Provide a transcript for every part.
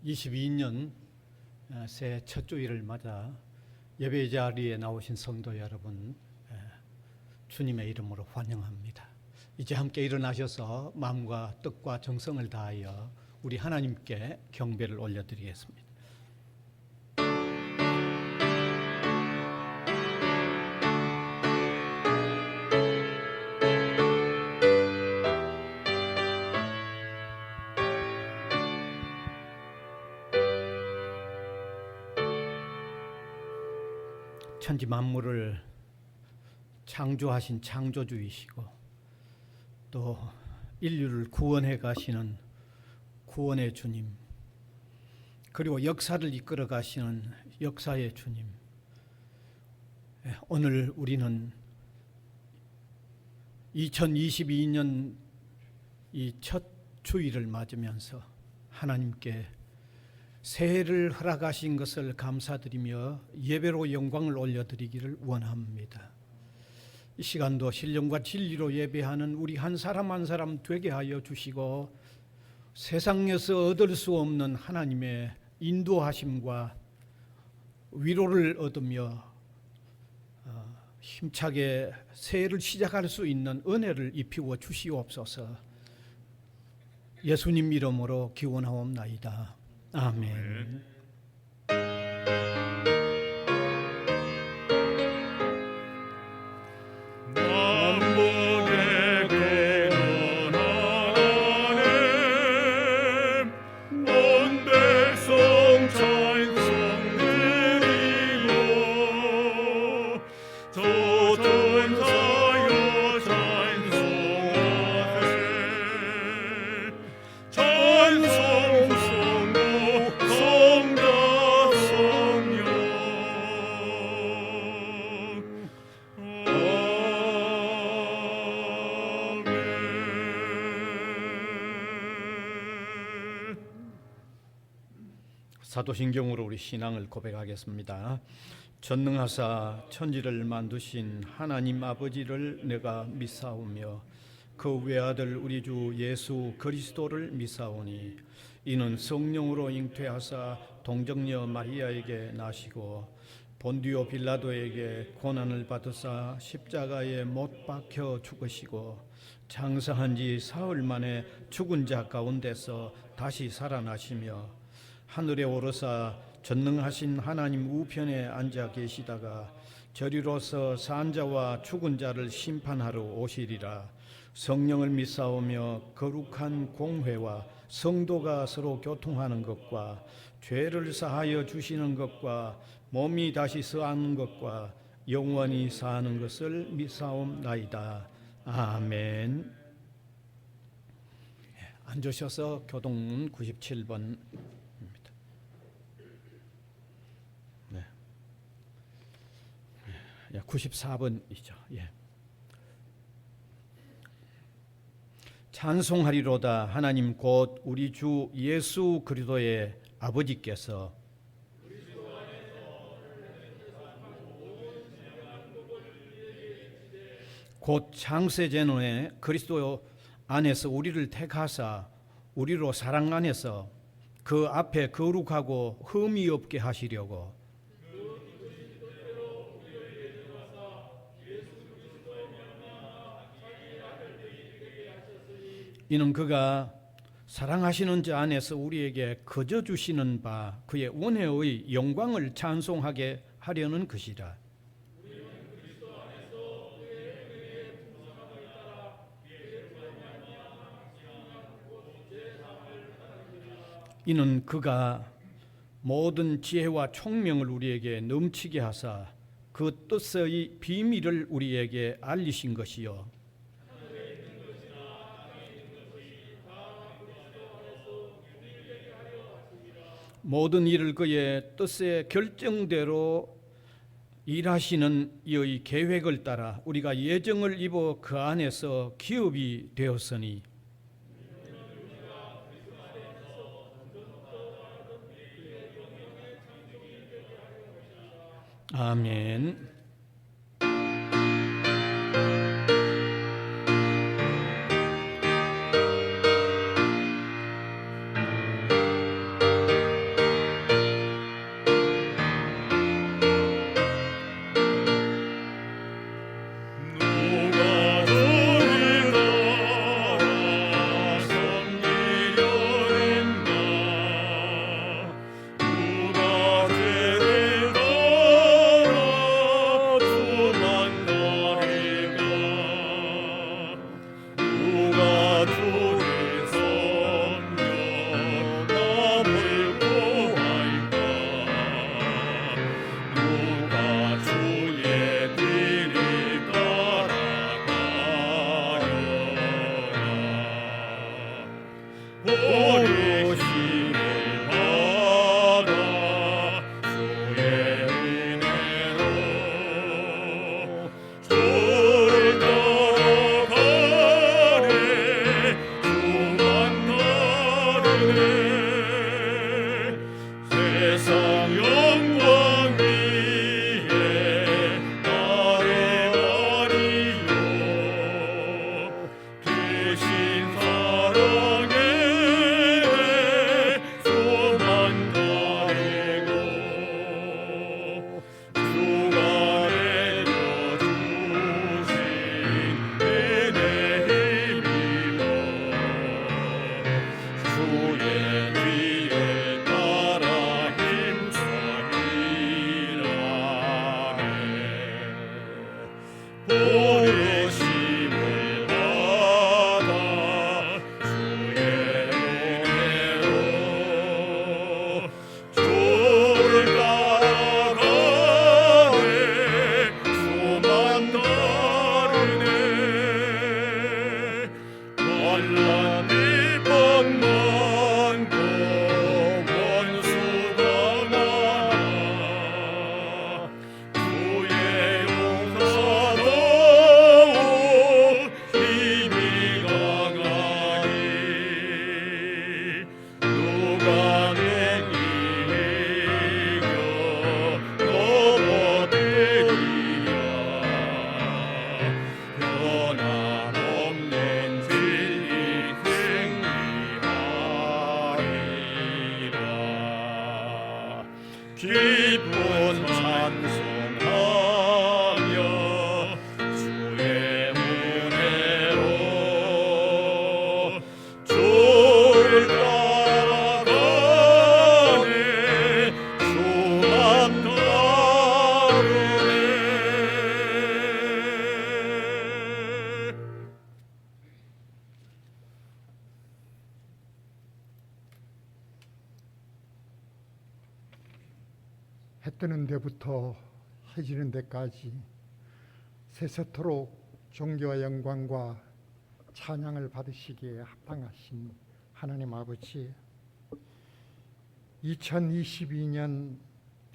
2022년 새해 첫 주일을 맞아 예배 자리에 나오신 성도 여러분, 주님의 이름으로 환영합니다. 이제 함께 일어나셔서 마음과 뜻과 정성을 다하여 우리 하나님께 경배를 올려드리겠습니다. 천지 만물을 창조하신 창조주이시고 또 인류를 구원해 가시는 구원의 주님, 그리고 역사를 이끌어 가시는 역사의 주님, 오늘 우리는 2022년 이 첫 주일을 맞으면서 하나님께 새해를 허락하신 것을 감사드리며 예배로 영광을 올려드리기를 원합니다. 이 시간도 신령과 진리로 예배하는 우리 한 사람 한 사람 되게 하여 주시고 세상에서 얻을 수 없는 하나님의 인도하심과 위로를 얻으며 힘차게 새해를 시작할 수 있는 은혜를 입히워 주시옵소서. 예수님 이름으로 기원하옵나이다. 아멘. 사도신경으로 우리 신앙을 고백하겠습니다. 전능하사 천지를 만드신 하나님 아버지를 내가 믿사오며 그 외아들 우리 주 예수 그리스도를 믿사오니 이는 성령으로 잉태하사 동정녀 마리아에게 나시고 본디오 빌라도에게 고난을 받으사 십자가에 못 박혀 죽으시고 장사한 지 사흘 만에 죽은 자 가운데서 다시 살아나시며 하늘에 오르사 전능하신 하나님 우편에 앉아 계시다가 저리로서 산 자와 죽은 자를 심판하러 오시리라. 성령을 믿사오며 거룩한 공회와 성도가 서로 교통하는 것과 죄를 사하여 주시는 것과 몸이 다시 서하는 것과 영원히 사는 것을 믿사옵나이다. 아멘. 앉으셔서 교동문 97번 94번이죠. 찬송하리로다. 하나님 곧 우리 주 예수 그리스도의 아버지께서 곧 창세전에 그리스도 안에서 우리를 택하사 우리로 사랑 안에서 그 앞에 거룩하고 흠이 없게 하시려고 이는 그가 사랑하시는 자 안에서 우리에게 거저 주시는 바 그의 은혜의 영광을 찬송하게 하려는 것이라. 이는 그가 모든 지혜와 총명을 우리에게 넘치게 하사 그 뜻의 비밀을 우리에게 알리신 것이요 모든 일을 그의 뜻의 결정대로 일하시는 이의 계획을 따라 우리가 예정을 입어 그 안에서 기업이 되었으니 아멘. 해 뜨는 데부터 해 지는 데까지 세세토록 존귀와 영광과 찬양을 받으시기에 합당하신 하나님 아버지, 2022년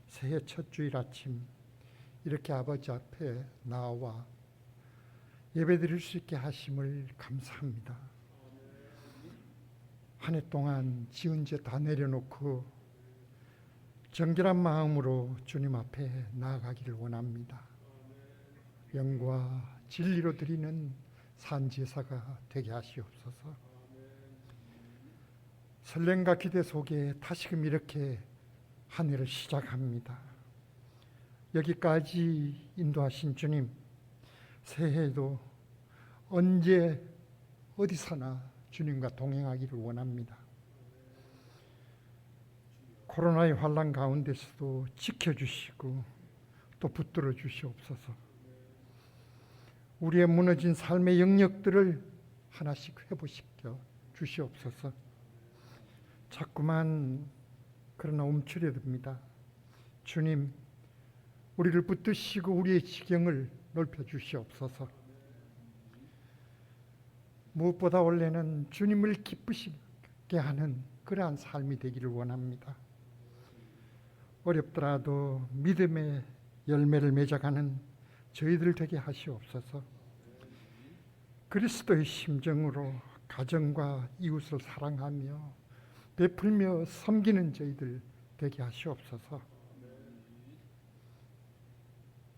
새해 첫 주일 아침 이렇게 아버지 앞에 나와 예배드릴 수 있게 하심을 감사합니다. 한 해 동안 지은 죄 다 내려놓고 정결한 마음으로 주님 앞에 나아가기를 원합니다. 영과 진리로 드리는 산제사가 되게 하시옵소서. 설렘과 기대 속에 다시금 이렇게 한 해를 시작합니다. 여기까지 인도하신 주님, 새해에도 언제 어디서나 주님과 동행하기를 원합니다. 코로나의 환난 가운데서도 지켜주시고 또 붙들어 주시옵소서. 우리의 무너진 삶의 영역들을 하나씩 회복시켜 주시옵소서. 자꾸만 그러나 움츠려듭니다. 주님, 우리를 붙드시고 우리의 지경을 넓혀 주시옵소서. 무엇보다 원래는 주님을 기쁘시게 하는 그러한 삶이 되기를 원합니다. 어렵더라도 믿음의 열매를 맺어가는 저희들 되게 하시옵소서. 그리스도의 심정으로 가정과 이웃을 사랑하며 베풀며 섬기는 저희들 되게 하시옵소서.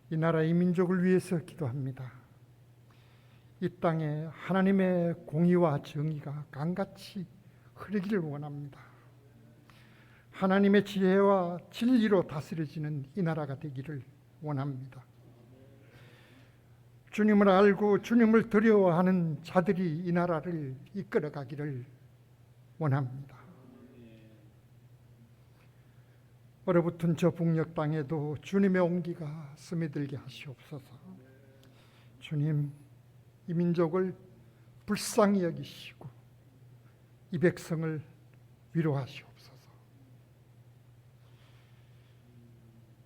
이 나라 이 민족을 위해서 기도합니다. 이 땅에 하나님의 공의와 정의가 강같이 흐르기를 원합니다. 하나님의 지혜와 진리로 다스려지는 이 나라가 되기를 원합니다. 주님을 알고 주님을 두려워하는 자들이 이 나라를 이끌어가기를 원합니다. 얼어붙은 저 북녘 땅에도 주님의 온기가 스며들게 하시옵소서. 주님, 이 민족을 불쌍히 여기시고 이 백성을 위로하시옵소서.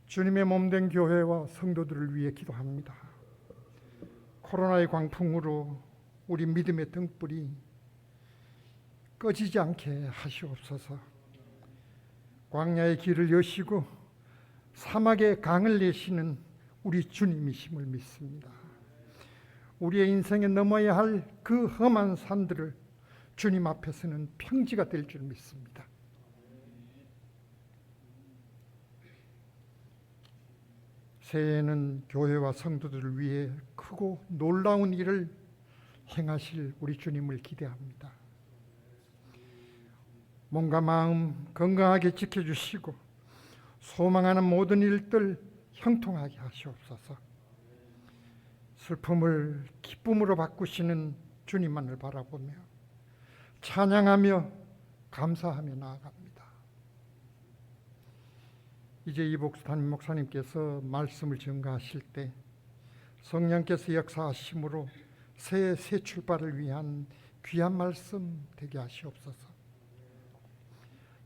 주님의 몸된 교회와 성도들을 위해 기도합니다. 코로나의 광풍으로 우리 믿음의 등불이 꺼지지 않게 하시옵소서. 광야의 길을 여시고 사막의 강을 내시는 우리 주님이심을 믿습니다. 우리의 인생에 넘어야 할 그 험한 산들을 주님 앞에서는 평지가 될 줄 믿습니다. 새해에는 교회와 성도들을 위해 크고 놀라운 일을 행하실 우리 주님을 기대합니다. 몸과 마음 건강하게 지켜주시고 소망하는 모든 일들 형통하게 하시옵소서. 슬픔을 기쁨으로 바꾸시는 주님만을 바라보며 찬양하며 감사하며 나아갑니다. 이제 이복수 담임 목사님께서 말씀을 전가하실 때 성령께서 역사하심으로 새해 새 출발을 위한 귀한 말씀 되게 하시옵소서.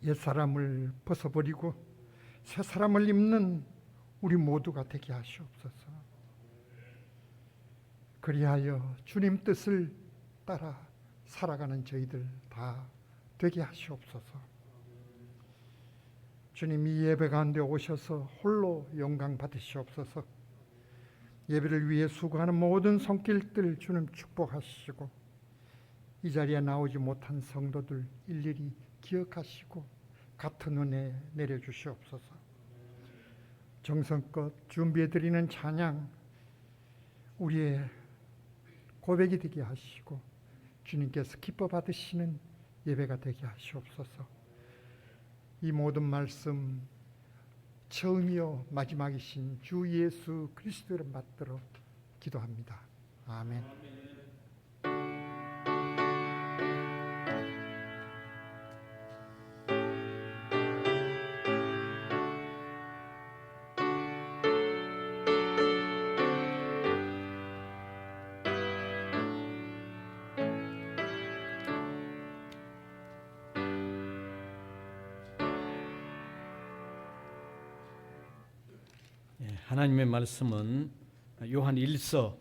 옛사람을 벗어버리고 새사람을 입는 우리 모두가 되게 하시옵소서. 그리하여 주님 뜻을 따라 살아가는 저희들 다 되게 하시옵소서. 주님, 이 예배 가운데 오셔서 홀로 영광 받으시옵소서. 예배를 위해 수고하는 모든 손길들 주님 축복하시고 이 자리에 나오지 못한 성도들 일일이 기억하시고 같은 은혜 내려주시옵소서. 정성껏 준비해드리는 찬양 우리의 고백이 되게 하시고 주님께서 기뻐 받으시는 예배가 되게 하시옵소서. 이 모든 말씀 처음이요 마지막이신 주 예수 그리스도를 받들어 기도합니다. 아멘. 하나님의 말씀은 요한 1서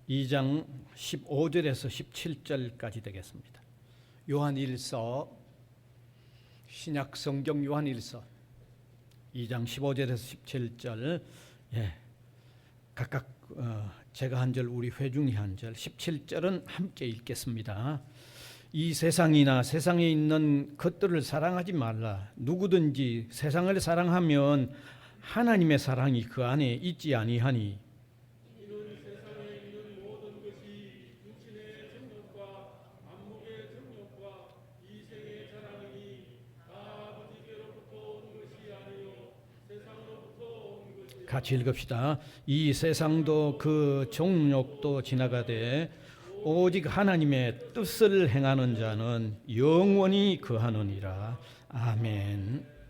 2장 15절에서 17절까지 되겠습니다. 요한 1서, 신약 성경 요한 1서 2장 15절에서 17절, 각각 제가 한 절, 우리 회중이 한 절, 17절은 함께 읽겠습니다. 이 세상이나 세상에 있는 것들을 사랑하지 말라. 누구든지 세상을 사랑하면 하나님의 사랑이 그 안에 있지 아니하니. 같이 읽읍시다. 이 세상도 그 정욕도 지나가되 오직 하나님의 뜻을 행하는 자는 영원히 거하느니라. 아멘.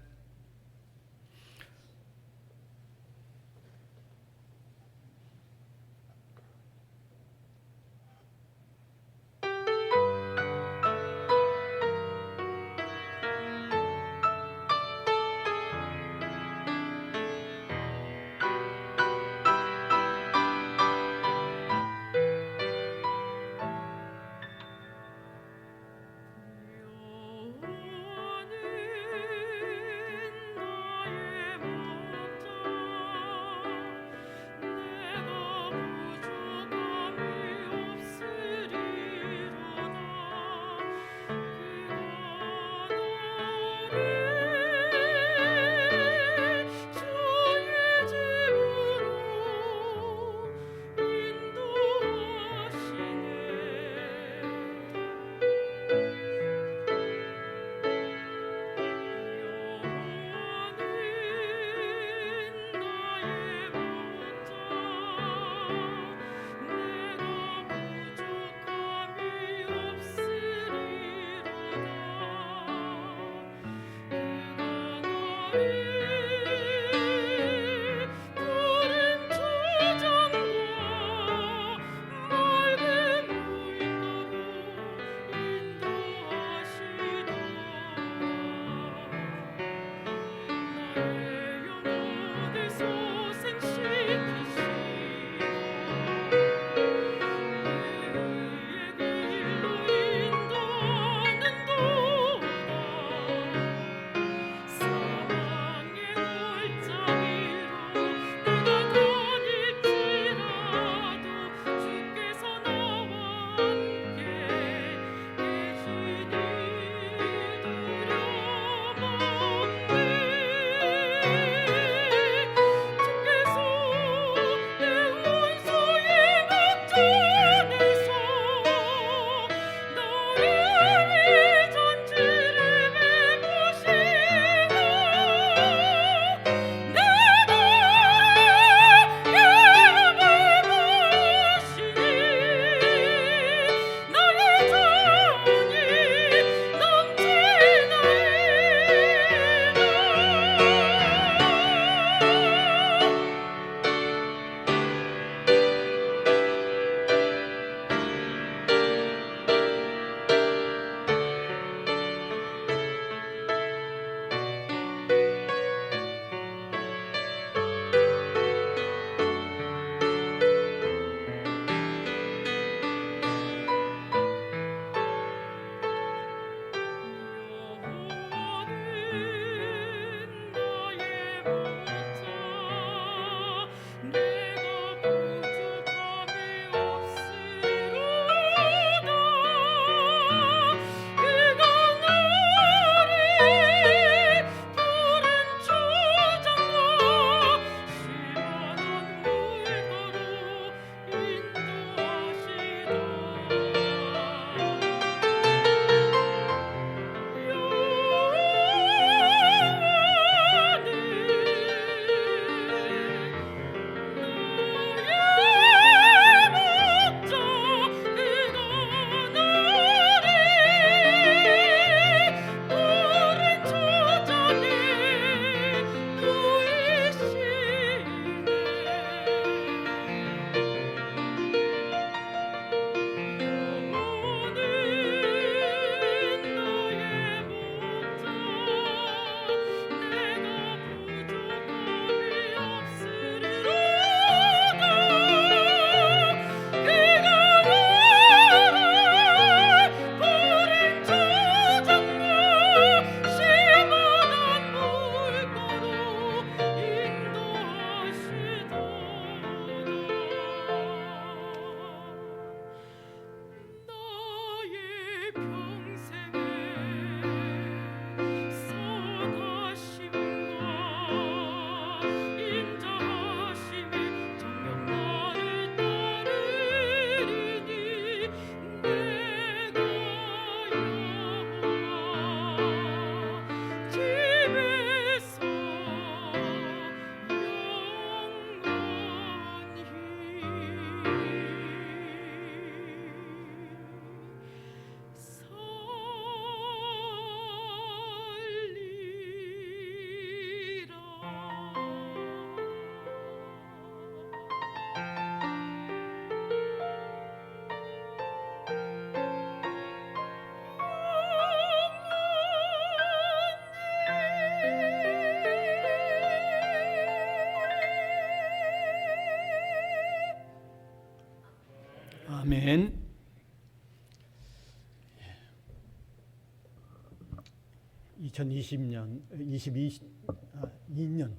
아멘. 2020년, 22년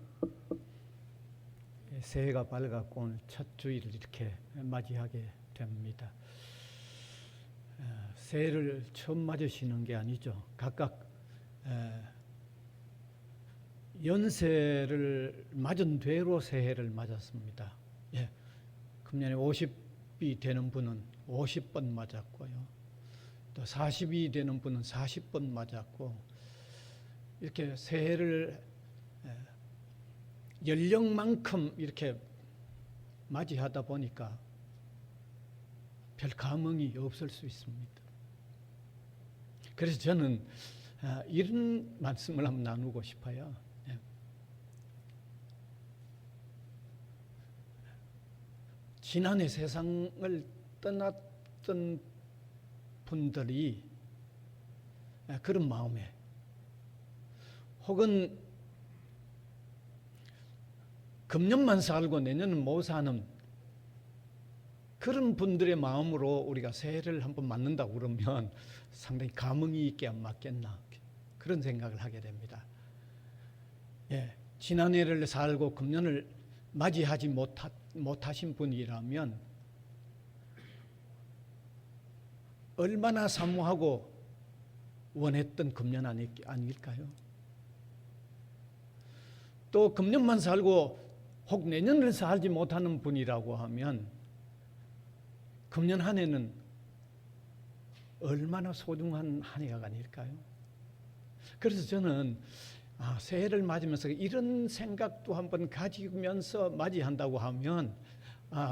새해가 밝았고 오늘 첫 주일을 이렇게 맞이하게 됩니다. 새해를 처음 맞으시는 게 아니죠. 각각 연세를 맞은 뒤로 새해를 맞았습니다. 예, 금년에 50이 되는 분은 50번 맞았고요. 또 40이 되는 분은 40번 맞았고, 이렇게 새해를 연령만큼 이렇게 맞이하다 보니까 별 감흥이 없을 수 있습니다. 그래서 저는 이런 말씀을 한번 나누고 싶어요. 지난해 세상을 떠났던 분들이 그런 마음에, 혹은 금년만 살고 내년은 못 사는 그런 분들의 마음으로 우리가 새해를 한번 맞는다고 그러면 상당히 감흥이 있게 안 맞겠나, 그런 생각을 하게 됩니다. 예, 지난해를 살고 금년을 맞이하지 못하신 분이라면 얼마나 사모하고 원했던 금년 아닐까요? 또 금년만 살고 혹 내년을 살지 못하는 분이라고 하면 금년 한 해는 얼마나 소중한 한 해가 아닐까요? 그래서 저는 새해를 맞으면서 이런 생각도 한번 가지면서 맞이한다고 하면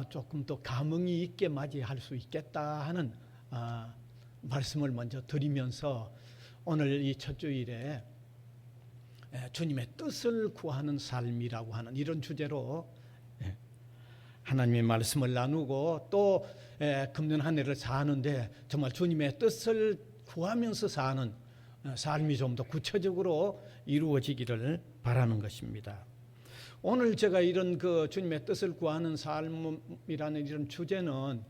조금 더 감흥이 있게 맞이할 수 있겠다 하는 말씀을 먼저 드리면서 오늘 이 첫 주일에 주님의 뜻을 구하는 삶이라고 하는 이런 주제로 하나님의 말씀을 나누고, 또 금년 한 해를 사는데 정말 주님의 뜻을 구하면서 사는 삶이 좀 더 구체적으로 이루어지기를 바라는 것입니다. 오늘 제가 이런 주님의 뜻을 구하는 삶이라는 이런 주제는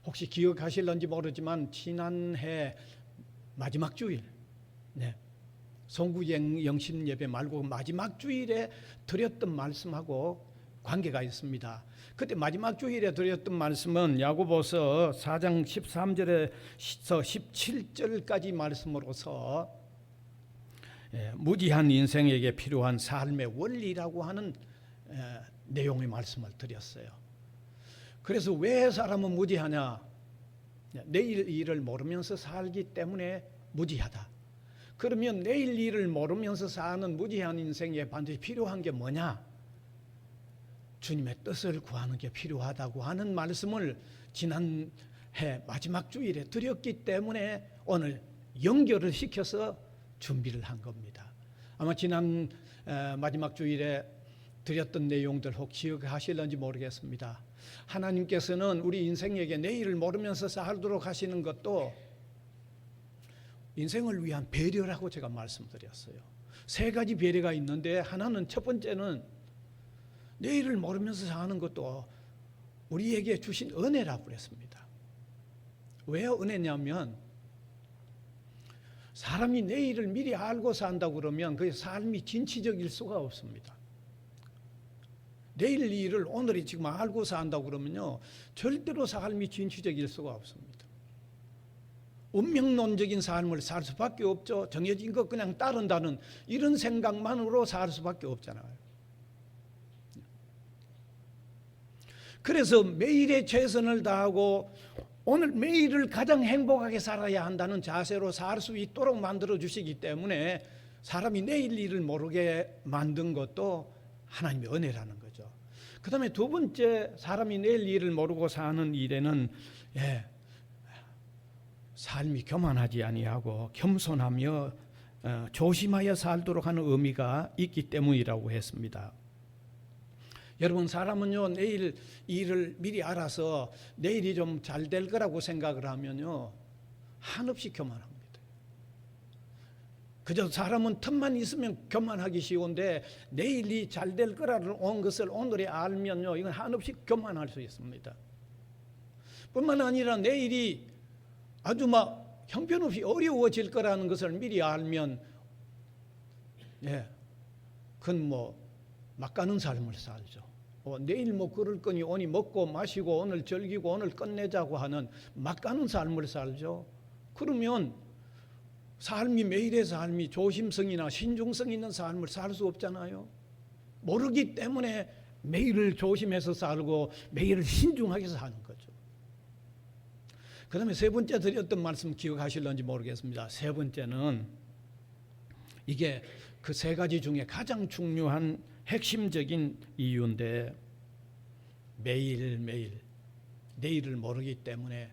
혹시 기억하실런지 모르지만 지난해 마지막 주일, 송구 영신 예배 말고 마지막 주일에 드렸던 말씀하고 관계가 있습니다. 그때 마지막 주일에 드렸던 말씀은 야고보서 4장 13절에서 17절까지 말씀으로서 무지한 인생에게 필요한 삶의 원리라고 하는 내용의 말씀을 드렸어요. 그래서 왜 사람은 무지하냐? 내일 일을 모르면서 살기 때문에 무지하다. 그러면 내일 일을 모르면서 사는 무지한 인생에 반드시 필요한 게 뭐냐? 주님의 뜻을 구하는 게 필요하다고 하는 말씀을 지난해 마지막 주일에 드렸기 때문에 오늘 연결을 시켜서 준비를 한 겁니다. 아마 지난 마지막 주일에 드렸던 내용들 혹 기억하실는지 모르겠습니다. 하나님께서는 우리 인생에게 내일을 모르면서 살도록 하시는 것도 인생을 위한 배려라고 제가 말씀드렸어요. 세 가지 배려가 있는데, 하나는, 첫 번째는 내일을 모르면서 사는 것도 우리에게 주신 은혜라고 그랬습니다. 왜 은혜냐면, 사람이 내일을 미리 알고 산다고 그러면 그 삶이 진취적일 수가 없습니다. 내일 일을 오늘이 지금 알고 산다고 그러면요, 절대로 삶이 진취적일 수가 없습니다. 운명론적인 삶을 살 수밖에 없죠. 정해진 것 그냥 따른다는 이런 생각만으로 살 수밖에 없잖아요. 그래서 매일의 최선을 다하고 오늘 매일을 가장 행복하게 살아야 한다는 자세로 살 수 있도록 만들어 주시기 때문에 사람이 내일 일을 모르게 만든 것도 하나님의 은혜라는 거죠. 그 다음에 두 번째, 사람이 내일 일을 모르고 사는 일에는 삶이 교만하지 아니하고 겸손하며 조심하여 살도록 하는 의미가 있기 때문이라고 했습니다. 여러분, 사람은요, 내일 일을 미리 알아서 내일이 좀 잘 될 거라고 생각을 하면요, 한없이 교만합니다. 그저 사람은 틈만 있으면 교만하기 쉬운데, 내일이 잘 될 거라는 것을 오늘에 알면요, 이건 한없이 교만할 수 있습니다. 뿐만 아니라 내일이 아주 막 형편없이 어려워질 거라는 것을 미리 알면 그건 막 가는 삶을 살죠. 내일 그럴 거니 오늘 먹고 마시고 오늘 즐기고 오늘 끝내자고 하는 막 가는 삶을 살죠. 그러면 삶이 매일의 삶이 조심성이나 신중성 있는 삶을 살 수 없잖아요. 모르기 때문에 매일을 조심해서 살고 매일을 신중하게 사는 거죠. 그 다음에 세 번째 드렸던 말씀 기억하실런지 모르겠습니다. 세 번째는 이게 그 세 가지 중에 가장 중요한 핵심적인 이유인데 매일매일 내일을 모르기 때문에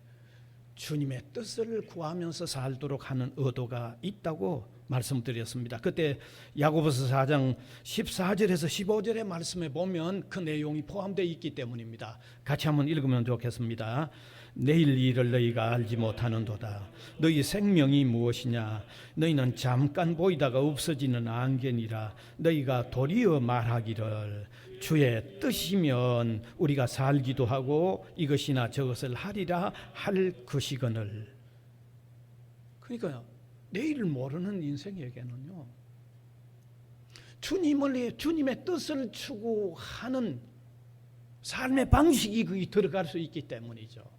주님의 뜻을 구하면서 살도록 하는 의도가 있다고 말씀드렸습니다. 그때 야고보서 4장 14절에서 15절의 말씀에 보면 그 내용이 포함되어 있기 때문입니다. 같이 한번 읽으면 좋겠습니다. 내일 일을 너희가 알지 못하는도다. 너희 생명이 무엇이냐? 너희는 잠깐 보이다가 없어지는 안개니라. 너희가 도리어 말하기를 주의 뜻이면 우리가 살기도 하고 이것이나 저것을 하리라 할 것이거늘. 그러니까 내일을 모르는 인생에게는요, 주님의 뜻을 추구하는 삶의 방식이 거기 들어갈 수 있기 때문이죠.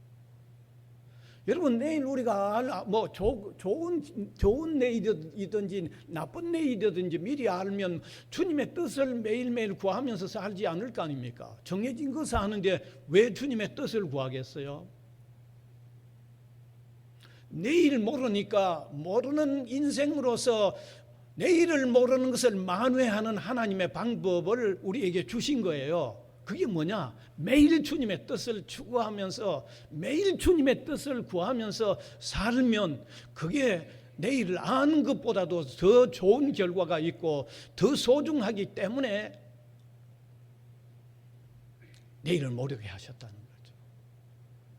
여러분, 내일 우리가 좋은 내일이든지 나쁜 내일이든지 미리 알면 주님의 뜻을 매일매일 구하면서 살지 않을 거 아닙니까? 정해진 것을 하는데 왜 주님의 뜻을 구하겠어요? 내일 모르니까 모르는 인생으로서 내일을 모르는 것을 만회하는 하나님의 방법을 우리에게 주신 거예요. 그게 뭐냐? 매일 주님의 뜻을 추구하면서 매일 주님의 뜻을 구하면서 살면 그게 내일을 아는 것보다도 더 좋은 결과가 있고 더 소중하기 때문에 내일을 모르게 하셨다는 거죠.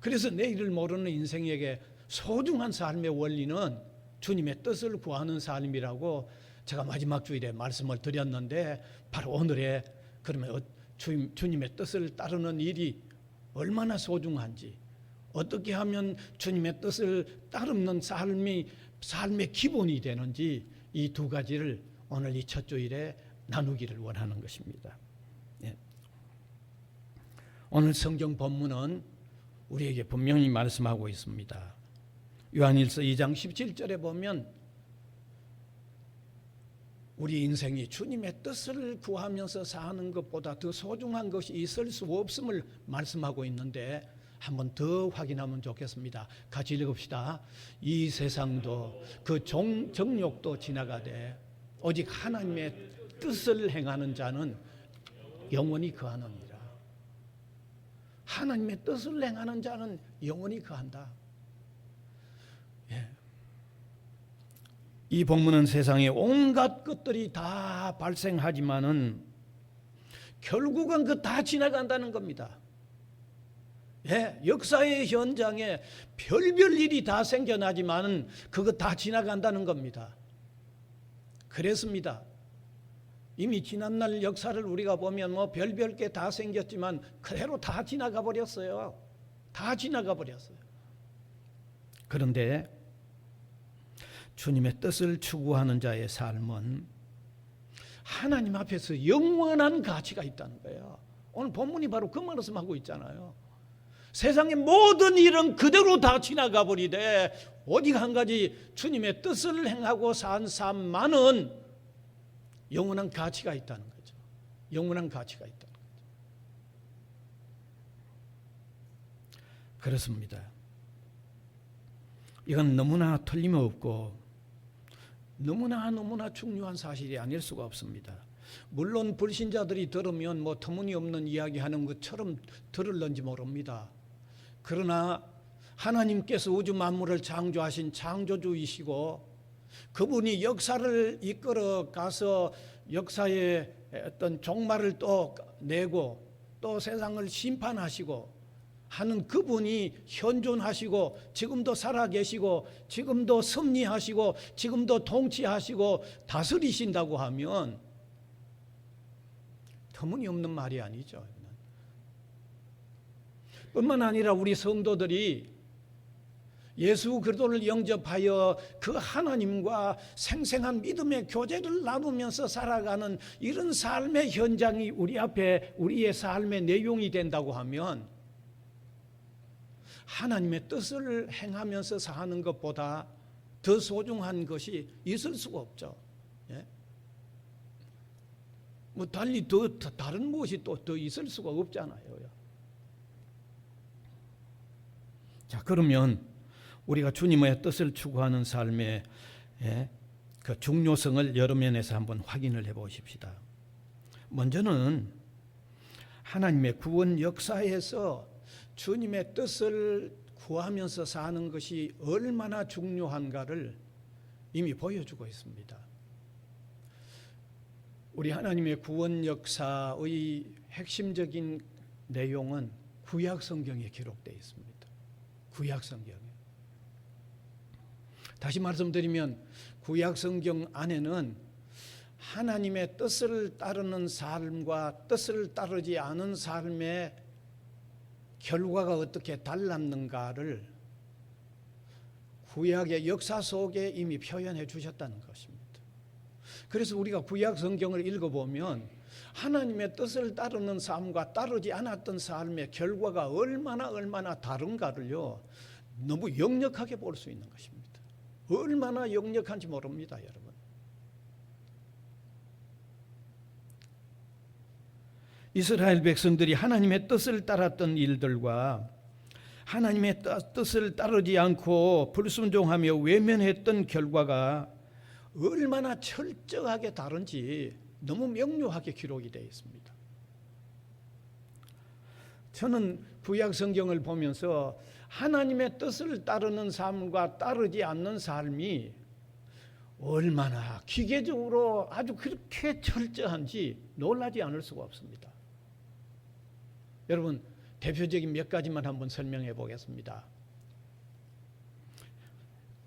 그래서 내일을 모르는 인생에게 소중한 삶의 원리는 주님의 뜻을 구하는 삶이라고 제가 마지막 주일에 말씀을 드렸는데, 바로 오늘에 그러면 주님의 뜻을 따르는 일이 얼마나 소중한지, 어떻게 하면 주님의 뜻을 따르는 삶의 기본이 되는지, 이 두 가지를 오늘 이 첫 주일에 나누기를 원하는 것입니다. 오늘 성경 본문은 우리에게 분명히 말씀하고 있습니다. 요한일서 2장 17절에 보면 우리 인생이 주님의 뜻을 구하면서 사는 것보다 더 소중한 것이 있을 수 없음을 말씀하고 있는데, 한번 더 확인하면 좋겠습니다. 같이 읽읍시다. 이 세상도 그 정욕도 지나가되 오직 하나님의 뜻을 행하는 자는 영원히 거하느니라. 하나님의 뜻을 행하는 자는 영원히 거한다. 이 본문은 세상에 온갖 것들이 다 발생하지만은 결국은 그 다 지나간다는 겁니다. 역사의 현장에 별별 일이 다 생겨나지만은 그거 다 지나간다는 겁니다. 그랬습니다. 이미 지난날 역사를 우리가 보면 별별 게 다 생겼지만 그대로 다 지나가 버렸어요. 다 지나가 버렸어요. 그런데 주님의 뜻을 추구하는 자의 삶은 하나님 앞에서 영원한 가치가 있다는 거예요. 오늘 본문이 바로 그 말씀하고 있잖아요. 세상의 모든 일은 그대로 다 지나가 버리되 오직 한 가지 주님의 뜻을 행하고 산 삶만은 영원한 가치가 있다는 거죠. 영원한 가치가 있다는 거죠. 그렇습니다. 이건 너무나 틀림없고 너무나 중요한 사실이 아닐 수가 없습니다. 물론 불신자들이 들으면 터무니없는 이야기하는 것처럼 들을런지 모릅니다. 그러나 하나님께서 우주 만물을 창조하신 창조주이시고 그분이 역사를 이끌어 가서 역사의 어떤 종말을 또 내고 또 세상을 심판하시고 하는 그분이 현존하시고 지금도 살아계시고 지금도 섭리하시고 지금도 통치하시고 다스리신다고 하면 터무니없는 말이 아니죠. 뿐만 아니라 우리 성도들이 예수 그리스도를 영접하여 그 하나님과 생생한 믿음의 교제를 나누면서 살아가는 이런 삶의 현장이 우리 앞에 우리의 삶의 내용이 된다고 하면 하나님의 뜻을 행하면서 사는 것보다 더 소중한 것이 있을 수가 없죠. 예? 뭐 달리 더 다른 무엇이 또 더 있을 수가 없잖아요. 자, 그러면 우리가 주님의 뜻을 추구하는 삶의 그 중요성을 여러 면에서 한번 확인을 해보십시다. 먼저는 하나님의 구원 역사에서 주님의 뜻을 구하면서 사는 것이 얼마나 중요한가를 이미 보여주고 있습니다. 우리 하나님의 구원 역사의 핵심적인 내용은 구약 성경에 기록되어 있습니다. 구약 성경에. 다시 말씀드리면 구약 성경 안에는 하나님의 뜻을 따르는 삶과 뜻을 따르지 않은 삶의 결과가 어떻게 달랐는가를 구약의 역사 속에 이미 표현해 주셨다는 것입니다. 그래서 우리가 구약 성경을 읽어보면 하나님의 뜻을 따르는 삶과 따르지 않았던 삶의 결과가 얼마나 다른가를요 너무 역력하게 볼 수 있는 것입니다. 얼마나 역력한지 모릅니다, 여러분. 이스라엘 백성들이 하나님의 뜻을 따랐던 일들과 하나님의 뜻을 따르지 않고 불순종하며 외면했던 결과가 얼마나 철저하게 다른지 너무 명료하게 기록이 되어 있습니다. 저는 구약 성경을 보면서 하나님의 뜻을 따르는 삶과 따르지 않는 삶이 얼마나 기계적으로 아주 그렇게 철저한지 놀라지 않을 수가 없습니다. 여러분, 대표적인 몇 가지만 한번 설명해 보겠습니다.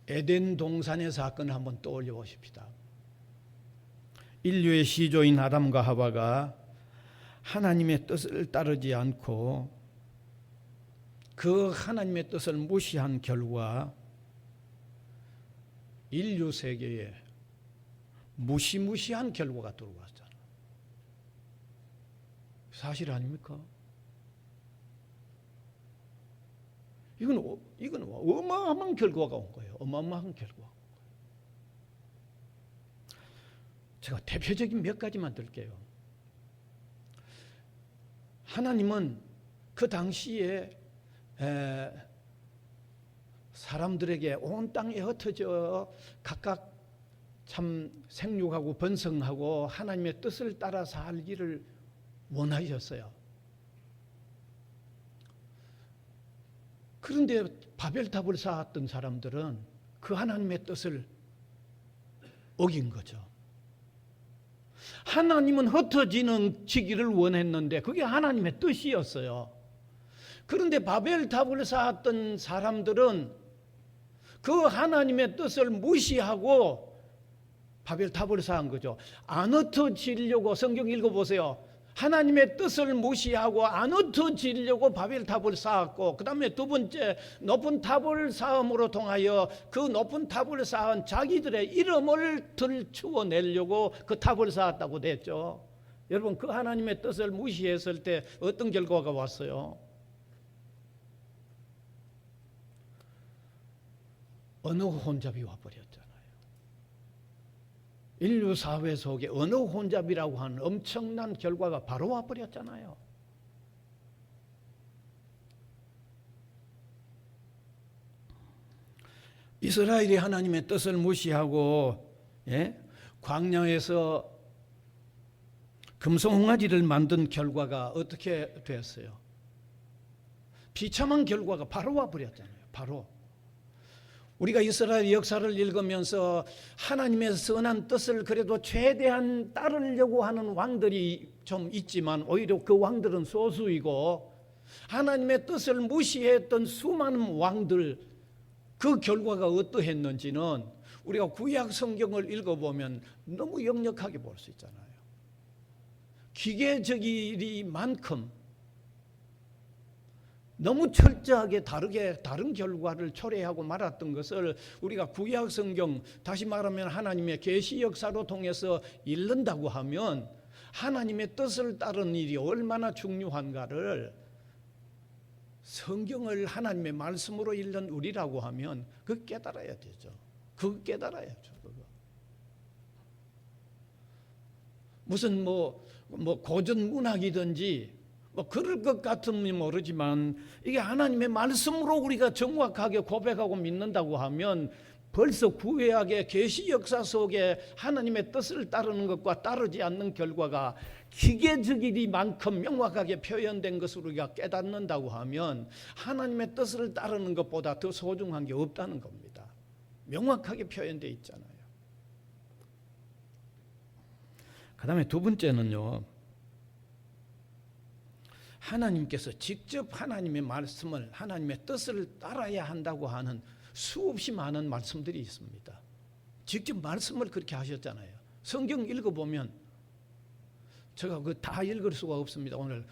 에덴 동산의 사건을 한번 떠올려 보십시다. 인류의 시조인 아담과 하와가 하나님의 뜻을 따르지 않고 그 하나님의 뜻을 무시한 결과 인류 세계에 무시무시한 결과가 들어왔잖아요. 사실 아닙니까? 이건 어마어마한 결과가 온 거예요. 어마어마한 결과. 제가 대표적인 몇 가지만 들게요. 하나님은 그 당시에 사람들에게 온 땅에 흩어져 각각 참 생육하고 번성하고 하나님의 뜻을 따라 살기를 원하셨어요. 그런데 바벨탑을 쌓았던 사람들은 그 하나님의 뜻을 어긴 거죠. 하나님은 흩어지는 지기를 원했는데 그게 하나님의 뜻이었어요. 그런데 바벨탑을 쌓았던 사람들은 그 하나님의 뜻을 무시하고 바벨탑을 쌓은 거죠. 안 흩어지려고 성경 읽어보세요. 하나님의 뜻을 무시하고 안 흩어지려고 바벨탑을 쌓았고, 그 다음에 두 번째 높은 탑을 쌓음으로 통하여 그 높은 탑을 쌓은 자기들의 이름을 들추어내려고 그 탑을 쌓았다고 됐죠. 여러분, 그 하나님의 뜻을 무시했을 때 어떤 결과가 왔어요? 언어 혼잡이 와버렸잖아요. 인류 사회 속에 언어 혼잡이라고 하는 엄청난 결과가 바로 와버렸잖아요. 이스라엘이 하나님의 뜻을 무시하고 광야에서 금송아지를 만든 결과가 어떻게 됐어요? 비참한 결과가 바로 와버렸잖아요. 바로. 우리가 이스라엘 역사를 읽으면서 하나님의 선한 뜻을 그래도 최대한 따르려고 하는 왕들이 좀 있지만 오히려 그 왕들은 소수이고 하나님의 뜻을 무시했던 수많은 왕들, 그 결과가 어떠했는지는 우리가 구약 성경을 읽어보면 너무 역력하게 볼 수 있잖아요. 기계적이만큼 너무 철저하게 다른 결과를 초래하고 말았던 것을 우리가 구약 성경, 다시 말하면 하나님의 계시 역사로 통해서 읽는다고 하면 하나님의 뜻을 따르는 일이 얼마나 중요한가를 성경을 하나님의 말씀으로 읽는 우리라고 하면 그 깨달아야 되죠. 그 깨달아야죠. 그거. 무슨 고전 문학이든지 그럴 것 같으면 모르지만 이게 하나님의 말씀으로 우리가 정확하게 고백하고 믿는다고 하면 벌써 구약의 계시 역사 속에 하나님의 뜻을 따르는 것과 따르지 않는 결과가 기계적이리만큼 명확하게 표현된 것을 우리가 깨닫는다고 하면 하나님의 뜻을 따르는 것보다 더 소중한 게 없다는 겁니다. 명확하게 표현되어 있잖아요. 그 다음에 두 번째는요, 하나님께서 직접 하나님의 말씀을, 하나님의 뜻을 따라야 한다고 하는 수없이 많은 말씀들이 있습니다. 직접 말씀을 그렇게 하셨잖아요. 성경 읽어보면 제가 다 읽을 수가 없습니다. 오늘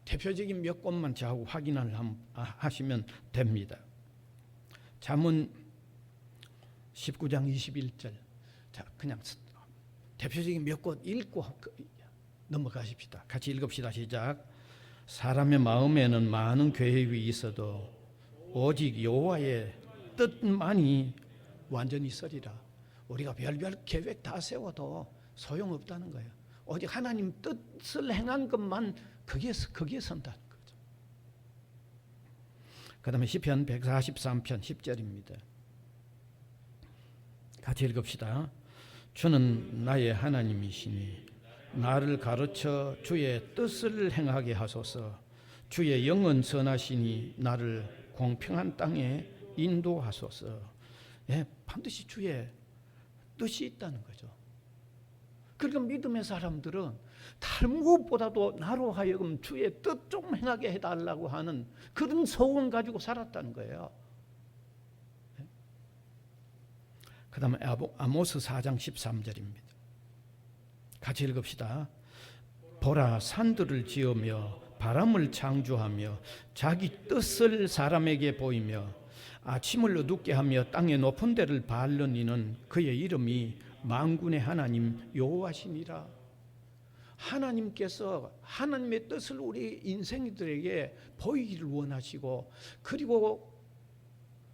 대표적인 몇 곳만 저하고 확인을 하시면 됩니다. 잠언 19장 21절. 자, 그냥 대표적인 몇 곳 읽고 넘어가십시다. 같이 읽읍시다. 시작. 사람의 마음에는 많은 계획이 있어도 오직 여호와의 뜻만이 완전히 서리라. 우리가 별별 계획 다 세워도 소용없다는 거예요. 오직 하나님 뜻을 행한 것만 그게 선다는 거죠. 그 다음에 시편 143편 10절입니다. 같이 읽읍시다. 주는 나의 하나님이시니 나를 가르쳐 주의 뜻을 행하게 하소서. 주의 영은 선하시니 나를 공평한 땅에 인도하소서. 예, 반드시 주의 뜻이 있다는 거죠. 그러니까 믿음의 사람들은 다른 무엇보다도 나로 하여금 주의 뜻 좀 행하게 해달라고 하는 그런 소원 가지고 살았다는 거예요. 그 다음에 아모스 4장 13절입니다. 같이 읽읍시다. 보라, 산들을 지으며 바람을 창조하며 자기 뜻을 사람에게 보이며 아침을 어둡게 하며 땅의 높은 데를 밟는 이는 그의 이름이 만군의 하나님 여호와시니라. 하나님께서 하나님의 뜻을 우리 인생들에게 보이기를 원하시고, 그리고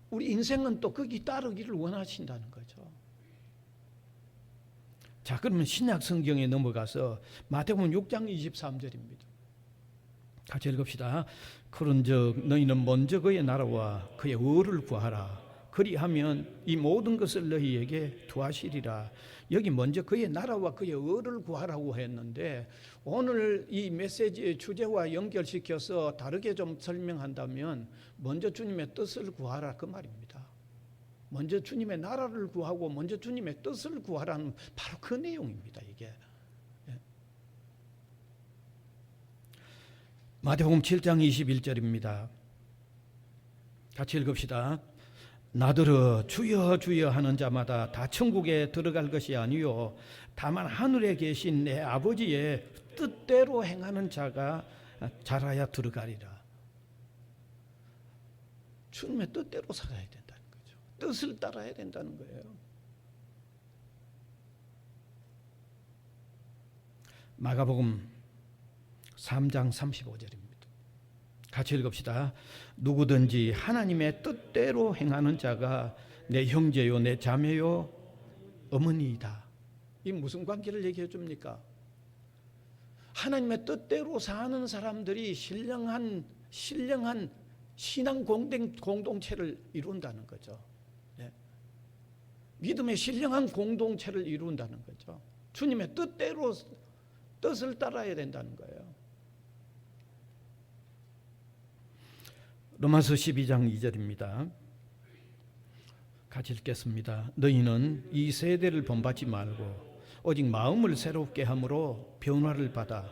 우리 인생은 또 거기 따르기를 원하신다는 거죠. 자, 그러면 신약 성경에 넘어가서 마태복음 6장 23절입니다. 같이 읽읍시다. 그런즉 너희는 먼저 그의 나라와 그의 의를 구하라. 그리하면 이 모든 것을 너희에게 더하시리라. 여기 먼저 그의 나라와 그의 의를 구하라고 했는데, 오늘 이 메시지의 주제와 연결시켜서 다르게 좀 설명한다면 먼저 주님의 뜻을 구하라 그 말입니다. 먼저 주님의 나라를 구하고 먼저 주님의 뜻을 구하라는 바로 그 내용입니다. 이게 마태복음 7장 21절입니다. 같이 읽읍시다. 나더러 주여 주여 하는 자마다 다 천국에 들어갈 것이 아니요 다만 하늘에 계신 내 아버지의 뜻대로 행하는 자가 잘하여 들어가리라. 주님의 뜻대로 살아야 된다는 거죠. 뜻을 따라야 된다는 거예요. 마가복음 3장 35절입니다. 같이 읽읍시다. 누구든지 하나님의 뜻대로 행하는 자가 내 형제요 내 자매요 어머니이다. 이 무슨 관계를 얘기해 줍니까? 하나님의 뜻대로 사는 사람들이 신령한 신앙 공동체를 이룬다는 거죠. 네. 믿음의 신령한 공동체를 이룬다는 거죠. 주님의 뜻대로 뜻을 따라야 된다는 거예요. 로마서 12장 2절입니다. 같이 읽겠습니다. 너희는 이 세대를 본받지 말고 오직 마음을 새롭게 함으로 변화를 받아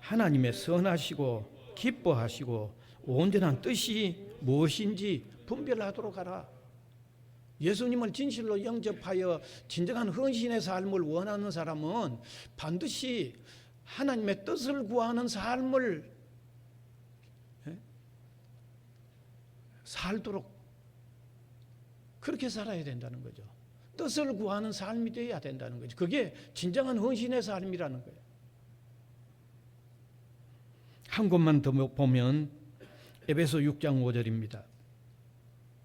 하나님의 선하시고 기뻐하시고 온전한 뜻이 무엇인지 분별하도록 하라. 예수님을 진실로 영접하여 진정한 헌신의 삶을 원하는 사람은 반드시 하나님의 뜻을 구하는 삶을 살도록 그렇게 살아야 된다는 거죠. 뜻을 구하는 삶이 되어야 된다는 거죠. 그게 진정한 헌신의 삶이라는 거예요. 한 곳만 더 보면 에베소 6장 5절입니다.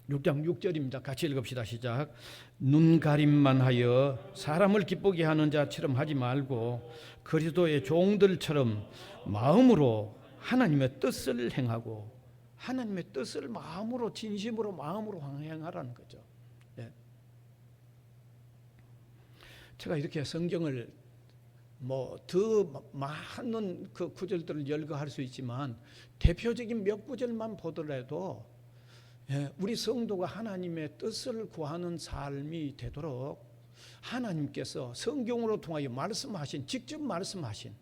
6장 6절입니다. 같이 읽읍시다. 시작. 눈 가림만 하여 사람을 기쁘게 하는 자처럼 하지 말고 그리스도의 종들처럼 마음으로 하나님의 뜻을 행하고, 하나님의 뜻을 마음으로, 진심으로, 마음으로 행하라는 거죠. 예. 제가 이렇게 성경을 더 많은 그 구절들을 열거할 수 있지만 대표적인 몇 구절만 보더라도 우리 성도가 하나님의 뜻을 구하는 삶이 되도록 하나님께서 성경으로 통하여 말씀하신, 직접 말씀하신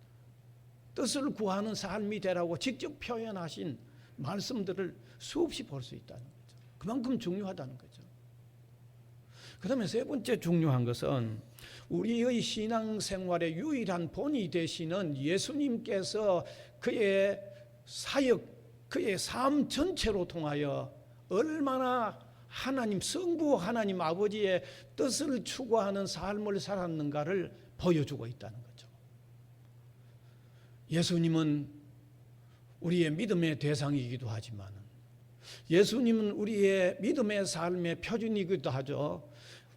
뜻을 구하는 삶이 되라고 직접 표현하신 말씀들을 수없이 볼 수 있다는 거죠. 그만큼 중요하다는 거죠. 그 다음에 세 번째 중요한 것은 우리의 신앙생활의 유일한 본이 되시는 예수님께서 그의 사역, 그의 삶 전체로 통하여 얼마나 하나님, 성부 하나님 아버지의 뜻을 추구하는 삶을 살았는가를 보여주고 있다는 거죠. 예수님은 우리의 믿음의 대상이기도 하지만 예수님은 우리의 믿음의 삶의 표준이기도 하죠.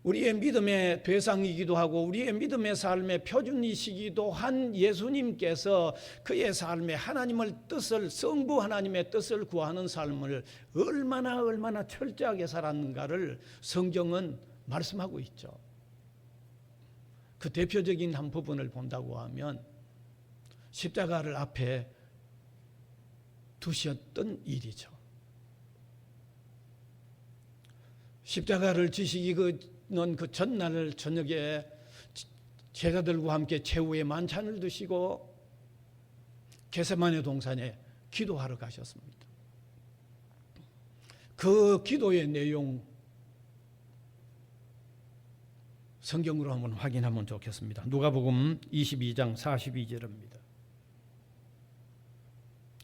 우리의 믿음의 대상이기도 하고 우리의 믿음의 삶의 표준이시기도 한 예수님께서 그의 삶에 하나님의 뜻을, 성부 하나님의 뜻을 구하는 삶을 얼마나 철저하게 살았는가를 성경은 말씀하고 있죠. 그 대표적인 한 부분을 본다고 하면 십자가를 앞에 두셨던 일이죠. 십자가를 지시는 그 전날 저녁에 제자들과 함께 최후의 만찬을 드시고 겟세마네 동산에 기도하러 가셨습니다. 그 기도의 내용 성경으로 한번 확인하면 좋겠습니다. 누가복음 22장 42절입니다.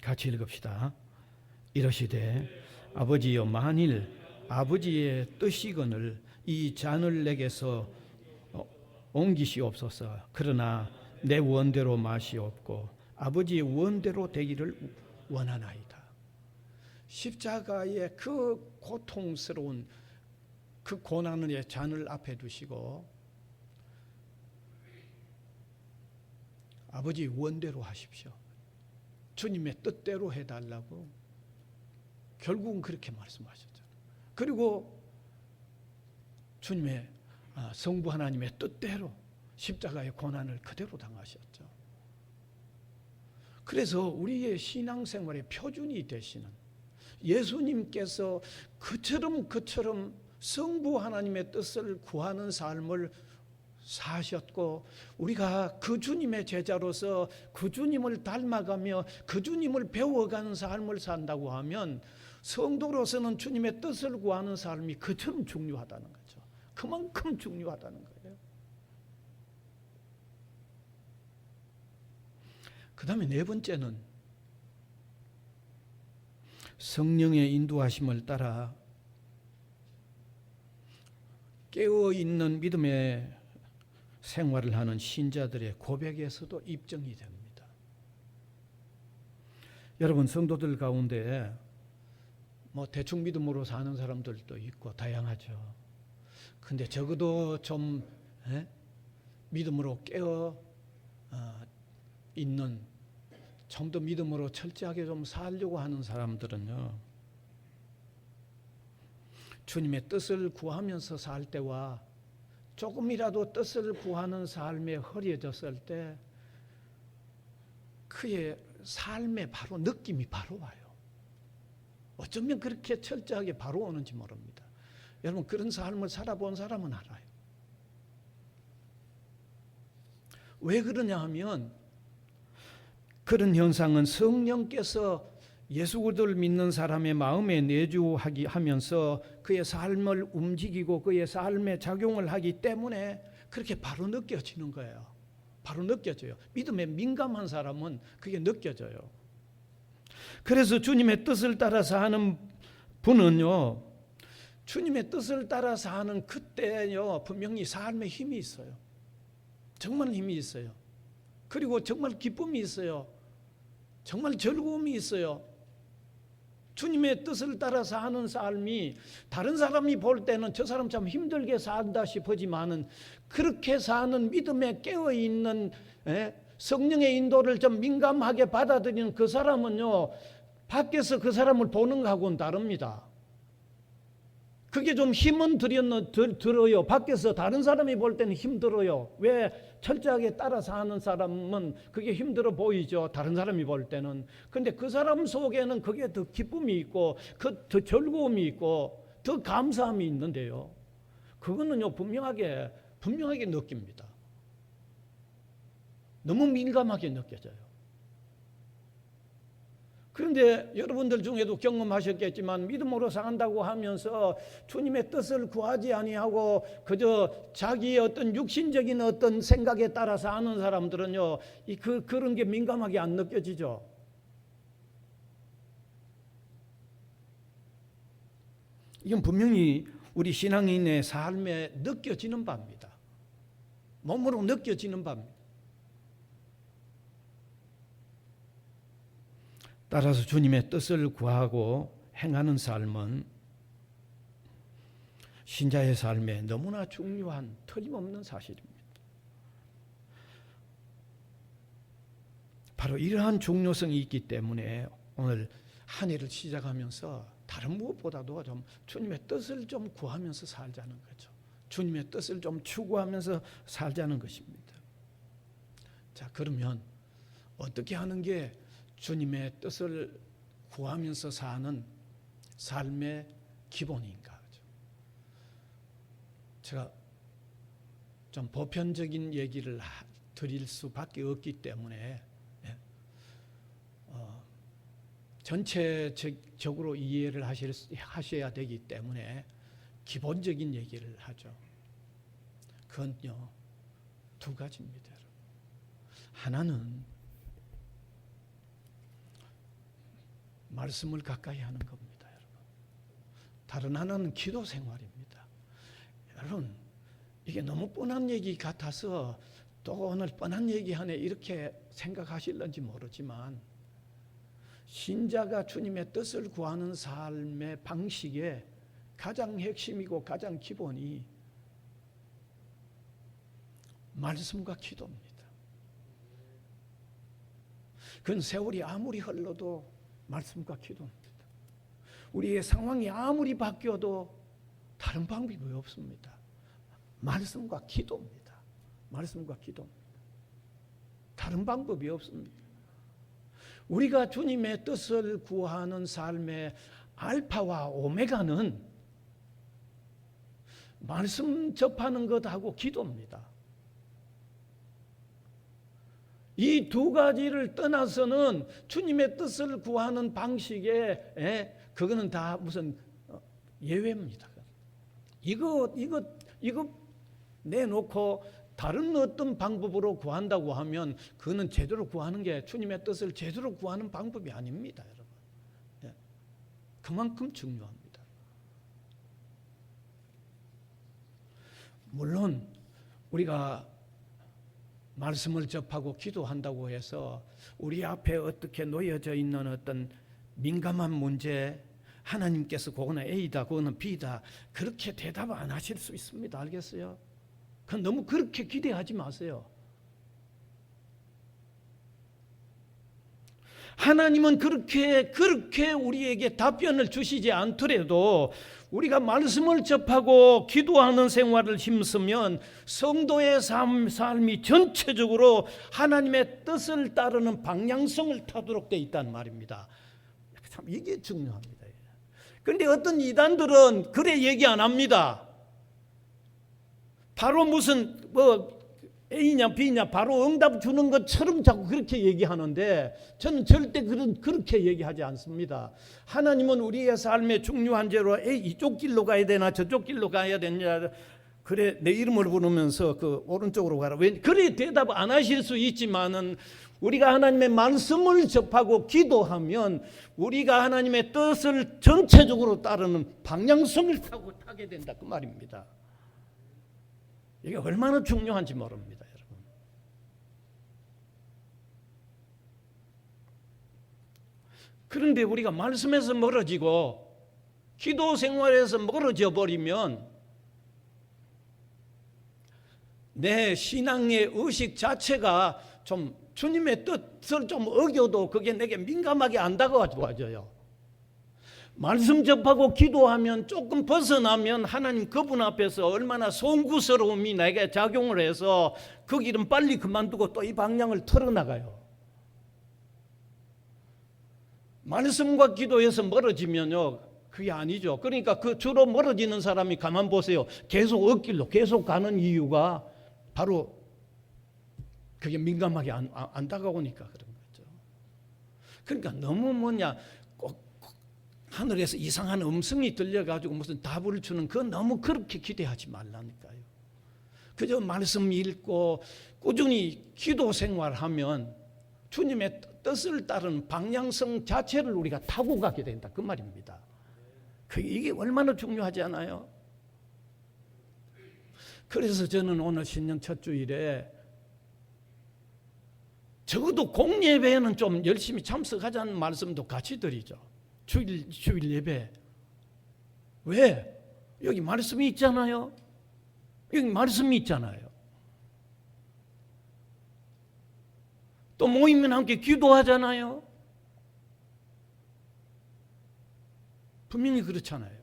같이 읽읍시다. 이러시되 아버지여, 만일 아버지의 뜻이거늘 이 잔을 내게서 옮기시옵소서. 그러나 내 원대로 마시옵고 아버지의 원대로 되기를 원하나이다. 십자가의 그 고통스러운 그 고난의 잔을 앞에 두시고 아버지 원대로 하십시오. 주님의 뜻대로 해달라고 결국은 그렇게 말씀하셨잖아요. 그리고 주님의 성부 하나님의 뜻대로 십자가의 고난을 그대로 당하셨죠. 그래서 우리의 신앙생활의 표준이 되시는 예수님께서 그처럼 성부 하나님의 뜻을 구하는 삶을 사셨고 우리가 그 주님의 제자로서 그 주님을 닮아가며 그 주님을 배워가는 삶을 산다고 하면 성도로서는 주님의 뜻을 구하는 삶이 그처럼 중요하다는 거죠. 그만큼 중요하다는 거예요. 그 다음에 네 번째는 성령의 인도하심을 따라 깨어있는 믿음의 생활을 하는 신자들의 고백에서도 입증이 됩니다. 여러분, 성도들 가운데 대충 믿음으로 사는 사람들도 있고 다양하죠. 근데 적어도 좀 믿음으로 깨어 있는, 좀 더 믿음으로 철저하게 좀 살려고 하는 사람들은요, 주님의 뜻을 구하면서 살 때와 조금이라도 뜻을 구하는 삶에 허리해졌을 때 그의 삶의 바로 느낌이 바로 와요. 어쩌면 그렇게 철저하게 바로 오는지 모릅니다. 여러분, 그런 삶을 살아본 사람은 알아요. 왜 그러냐 하면 그런 현상은 성령께서 예수 그리스도를 믿는 사람의 마음에 내주하기 하면서 그의 삶을 움직이고 그의 삶에 작용을 하기 때문에 그렇게 바로 느껴지는 거예요. 바로 느껴져요. 믿음에 민감한 사람은 그게 느껴져요. 그래서 주님의 뜻을 따라서 하는 분은요, 주님의 뜻을 따라 사는 그때요, 분명히 삶에 힘이 있어요. 정말 힘이 있어요. 그리고 정말 기쁨이 있어요. 정말 즐거움이 있어요. 주님의 뜻을 따라 사는 삶이 다른 사람이 볼 때는 저 사람 참 힘들게 산다 싶어지만은, 그렇게 사는 믿음에 깨어있는 성령의 인도를 좀 민감하게 받아들이는 그 사람은요, 밖에서 그 사람을 보는 것하고는 다릅니다. 그게 좀 힘은 들어요. 밖에서 다른 사람이 볼 때는 힘들어요. 왜? 철저하게 따라 사는 사람은 그게 힘들어 보이죠. 다른 사람이 볼 때는. 근데 그 사람 속에는 그게 더 기쁨이 있고, 더 즐거움이 있고, 더 감사함이 있는데요. 그거는요, 분명하게 느낍니다. 너무 민감하게 느껴져요. 그런데 여러분들 중에도 경험하셨겠지만, 믿음으로 산다고 하면서 주님의 뜻을 구하지 아니하고 그저 자기의 어떤 육신적인 어떤 생각에 따라 사는 사람들은요, 그런 게 민감하게 안 느껴지죠. 이건 분명히 우리 신앙인의 삶에 느껴지는 바입니다. 몸으로 느껴지는 바입니다. 따라서 주님의 뜻을 구하고 행하는 삶은 신자의 삶에 너무나 중요한 틀림없는 사실입니다. 바로 이러한 중요성이 있기 때문에 오늘 한 해를 시작하면서 다른 무엇보다도 좀 주님의 뜻을 좀 구하면서 살자는 거죠. 주님의 뜻을 좀 추구하면서 살자는 것입니다. 자, 그러면 어떻게 하는 게 주님의 뜻을 구하면서 사는 삶의 기본인가? 제가 좀 보편적인 얘기를 드릴 수밖에 없기 때문에 전체적으로 이해를 하셔야 되기 때문에 기본적인 얘기를 하죠. 그건요, 두 가지입니다. 하나는 말씀을 가까이 하는 겁니다, 여러분. 다른 하나는 기도 생활입니다. 여러분, 이게 너무 뻔한 얘기 같아서 또 오늘 뻔한 얘기하네 이렇게 생각하실런지 모르지만, 신자가 주님의 뜻을 구하는 삶의 방식의 가장 핵심이고 가장 기본이 말씀과 기도입니다. 그건 세월이 아무리 흘러도 말씀과 기도입니다. 우리의 상황이 아무리 바뀌어도 다른 방법이 없습니다. 말씀과 기도입니다. 말씀과 기도입니다. 다른 방법이 없습니다. 우리가 주님의 뜻을 구하는 삶의 알파와 오메가는 말씀 접하는 것하고 기도입니다. 이 두 가지를 떠나서는 주님의 뜻을 구하는 방식에 그거는 다 무슨 예외입니다. 이거 내놓고 다른 어떤 방법으로 구한다고 하면 그거는 제대로 구하는 게 주님의 뜻을 제대로 구하는 방법이 아닙니다, 여러분. 그만큼 중요합니다. 물론 우리가 말씀을 접하고 기도한다고 해서 우리 앞에 어떻게 놓여져 있는 어떤 민감한 문제, 하나님께서 그거는 A다, 그거는 B다, 그렇게 대답 안 하실 수 있습니다. 알겠어요? 그건 너무 그렇게 기대하지 마세요. 하나님은 그렇게 우리에게 답변을 주시지 않더라도 우리가 말씀을 접하고 기도하는 생활을 힘쓰면 성도의 삶이 전체적으로 하나님의 뜻을 따르는 방향성을 타도록 되어 있다는 말입니다. 참 이게 중요합니다. 그런데 어떤 이단들은 그래 얘기 안 합니다. 바로 무슨 A냐 B냐 바로 응답 주는 것처럼 자꾸 그렇게 얘기하는데, 저는 절대 그렇게 얘기하지 않습니다. 하나님은 우리의 삶의 중요한 죄로 이쪽 길로 가야 되나 저쪽 길로 가야 되냐, 그래 내 이름을 부르면서 그 오른쪽으로 가라. 왜 그래 대답 안 하실 수 있지만은 우리가 하나님의 말씀을 접하고 기도하면 우리가 하나님의 뜻을 전체적으로 따르는 방향성을 타게 된다 그 말입니다. 이게 얼마나 중요한지 모릅니다, 여러분. 그런데 우리가 말씀에서 멀어지고 기도 생활에서 멀어져 버리면 내 신앙의 의식 자체가 좀 주님의 뜻을 좀 어겨도 그게 내게 민감하게 안 다가와져요. 말씀 접하고 기도하면 조금 벗어나면 하나님 그분 앞에서 얼마나 송구스러움이 내게 작용을 해서 그 길은 빨리 그만두고 또 이 방향을 털어나가요. 말씀과 기도에서 멀어지면요, 그게 아니죠. 그러니까 그 주로 멀어지는 사람이 가만 보세요. 계속 엇길로 계속 가는 이유가 바로 그게 민감하게 안 다가오니까 그런 거죠. 그러니까 너무 꼭 하늘에서 이상한 음성이 들려가지고 무슨 답을 주는 그건 너무 그렇게 기대하지 말라니까요. 그저 말씀 읽고 꾸준히 기도 생활하면 주님의 뜻을 따르는 방향성 자체를 우리가 타고 가게 된다 그 말입니다. 이게 얼마나 중요하지 않아요? 그래서 저는 오늘 신년 첫 주일에 적어도 공예배에는 좀 열심히 참석하자는 말씀도 같이 드리죠. 주일 예배. 왜? 여기 말씀이 있잖아요. 여기 말씀이 있잖아요. 또 모이면 함께 기도하잖아요. 분명히 그렇잖아요.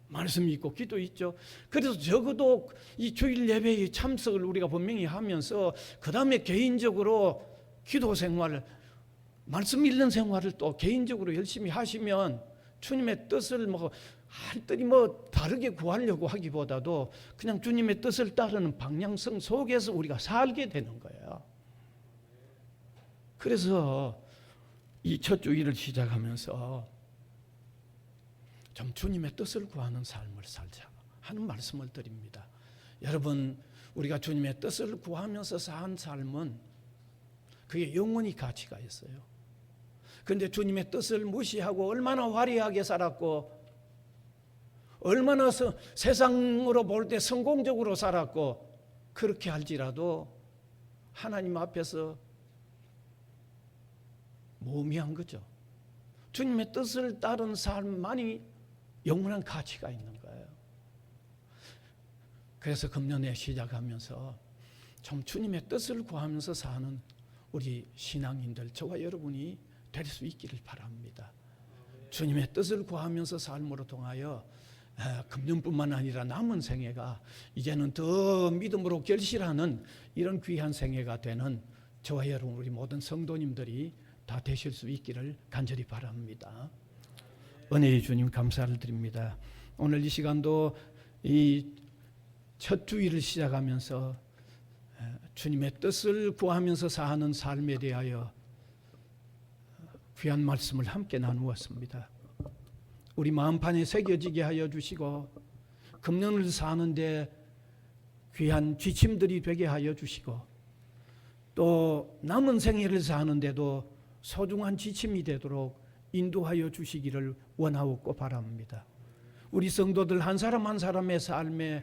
말씀이 있고 기도 있죠. 그래서 적어도 이 주일 예배의 참석을 우리가 분명히 하면서 그 다음에 개인적으로 기도 생활, 말씀 읽는 생활을 또 개인적으로 열심히 하시면 주님의 뜻을 할때니 다르게 구하려고 하기보다도 그냥 주님의 뜻을 따르는 방향성 속에서 우리가 살게 되는 거예요. 그래서 이 첫 주일을 시작하면서 좀 주님의 뜻을 구하는 삶을 살자 하는 말씀을 드립니다. 여러분, 우리가 주님의 뜻을 구하면서 산 삶은 그게 영원히 가치가 있어요. 그런데 주님의 뜻을 무시하고 얼마나 화려하게 살았고 얼마나 세상으로 볼 때 성공적으로 살았고 그렇게 할지라도 하나님 앞에서 모미한 거죠. 주님의 뜻을 따른 삶만이 영원한 가치가 있는 거예요. 그래서 금년에 시작하면서 좀 주님의 뜻을 구하면서 사는 우리 신앙인들, 저와 여러분이 될 수 있기를 바랍니다. 주님의 뜻을 구하면서 삶으로 통하여 금년뿐만 아니라 남은 생애가 이제는 더 믿음으로 결실하는 이런 귀한 생애가 되는 저와 여러분 우리 모든 성도님들이 다 되실 수 있기를 간절히 바랍니다. 은혜의 주님 감사를 드립니다. 오늘 이 시간도 이 첫 주일을 시작하면서 주님의 뜻을 구하면서 사는 삶에 대하여 귀한 말씀을 함께 나누었습니다. 우리 마음판에 새겨지게 하여 주시고 금년을 사는데 귀한 지침들이 되게 하여 주시고 또 남은 생애를 사는데도 소중한 지침이 되도록 인도하여 주시기를 원하옵고 바랍니다. 우리 성도들 한 사람 한 사람의 삶에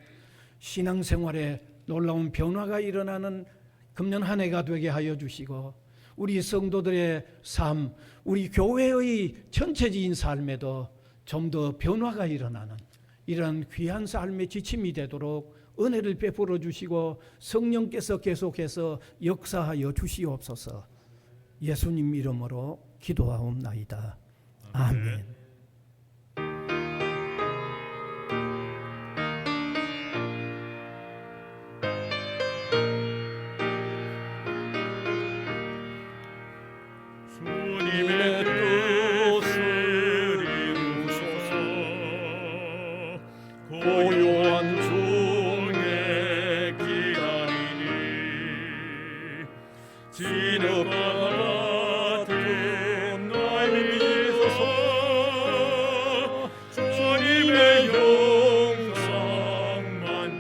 신앙생활에 놀라운 변화가 일어나는 금년 한 해가 되게 하여 주시고 우리 성도들의 삶, 우리 교회의 전체적인 삶에도 좀 더 변화가 일어나는 이런 귀한 삶의 지침이 되도록 은혜를 베풀어 주시고 성령께서 계속해서 역사하여 주시옵소서. 예수님 이름으로 기도하옵나이다. 아멘. 주님의 뜻을 이루소서. 고요한 중에 기다리니 진흙과 같은 날 믿으소서. 주님의 영상만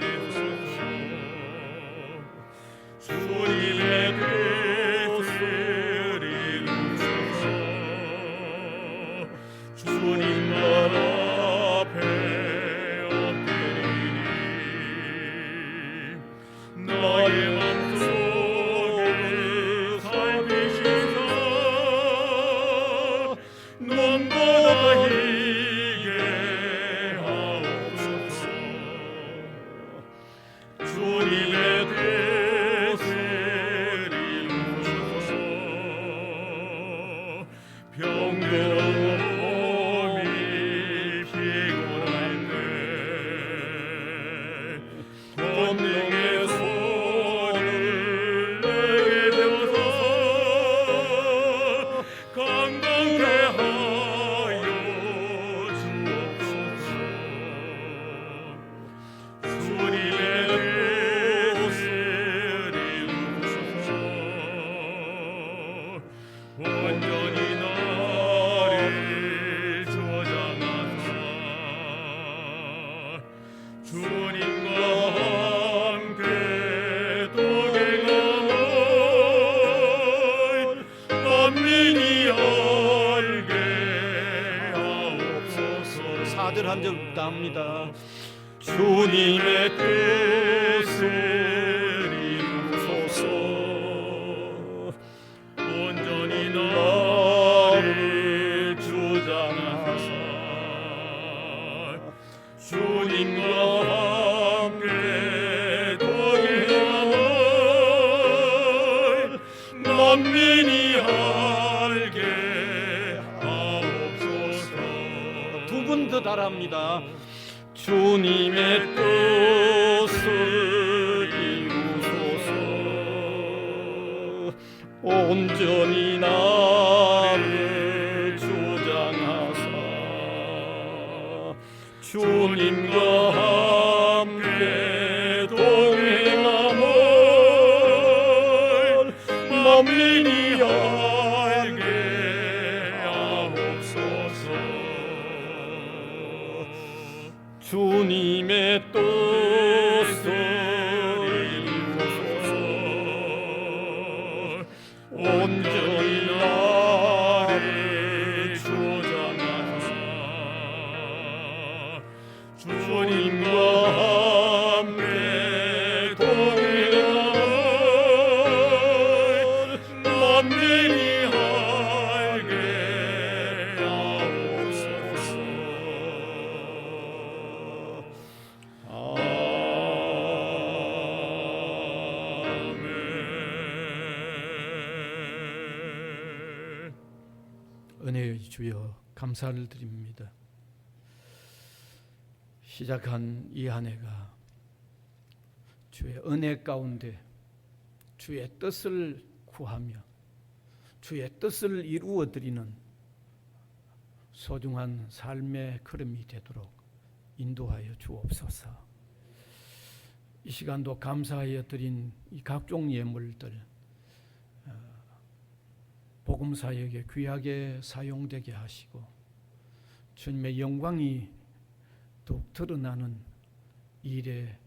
다랍니다. 주님의 뜻을 이루소서. 온전히 나를 주장하사 주님과 함께 동행함을 만민이 알게 하옵소서. 두 분 더 다랍니다. 주님의 뜻을 이루소서. 온전히 나를 주장하사 주님과 함께 동행함을 만민이 알게 하옵소서. 주님의 뜻을 이루소서. 온전히 나를 주장하사 주님과 함께 동행함을 만민이 알게 하옵소서. 아멘. 은혜의 주여 감사를 드립니다. 시작한 이 한 해가 주의 은혜 가운데 주의 뜻을 구하며 주의 뜻을 이루어 드리는 소중한 삶의 걸음이 되도록 인도하여 주옵소서. 이 시간도 감사하여 드린 이 각종 예물들 복음 사역에 귀하게 사용되게 하시고 주님의 영광이 더욱 드러나는 일에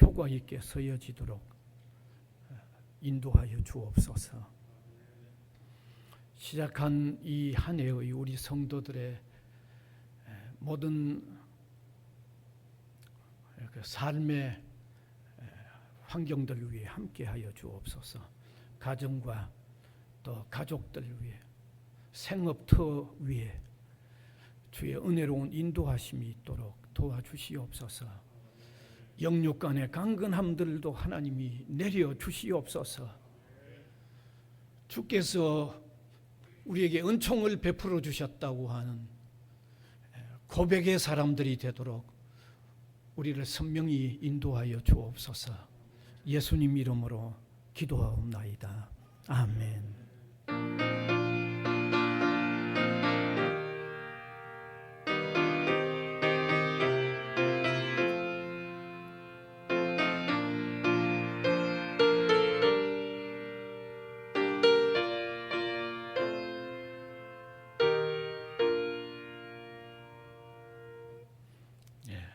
효과 있게 쓰여지도록 인도하여 주옵소서. 시작한 이 한 해의 우리 성도들의 모든 삶의 환경들 위해 함께하여 주옵소서. 가정과 또 가족들 위해 생업터 위에 주의 은혜로운 인도하심이 있도록 도와주시옵소서. 영육 간의 강건함들도 하나님이 내려주시옵소서. 주께서 우리에게 은총을 베풀어 주셨다고 하는 고백의 사람들이 되도록 우리를 선명히 인도하여 주옵소서. 예수님 이름으로 기도하옵나이다. 아멘.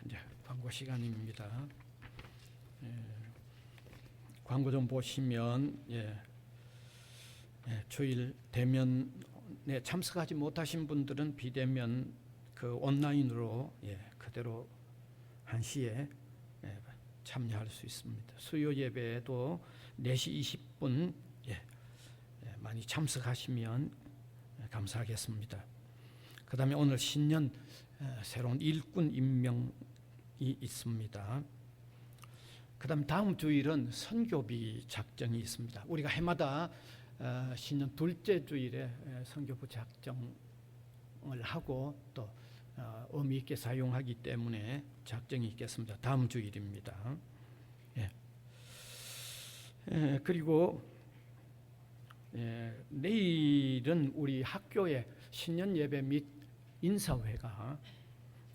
이제 광고 시간입니다. 광고 좀 보시면 주일 대면에 참석하지 못하신 분들은 비대면 그 온라인으로 그대로 1시에 참여할 수 있습니다. 수요 예배에도 4시 20분 많이 참석하시면 감사하겠습니다. 그 다음에 오늘 신년 새로운 일꾼 임명이 있습니다. 그 다음 주일은 선교비 작정이 있습니다. 우리가 해마다 신년 둘째 주일에 선교부 작정을 하고 또 의미 있게 사용하기 때문에 작정이 있겠습니다. 다음 주일입니다. 그리고 내일은 우리 학교에 신년 예배 및 인사회가